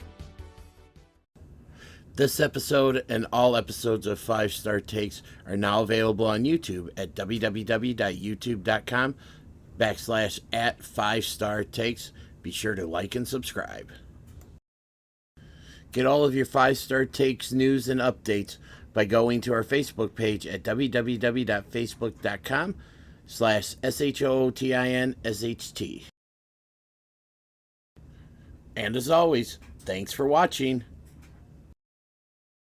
This episode and all episodes of 5 Star Takes are now available on YouTube at www.youtube.com/@5StarTakes. Be sure to like and subscribe. Get all of your 5 Star Takes news and updates by going to our Facebook page at www.facebook.com/SHOOTINSHT. And as always, thanks for watching.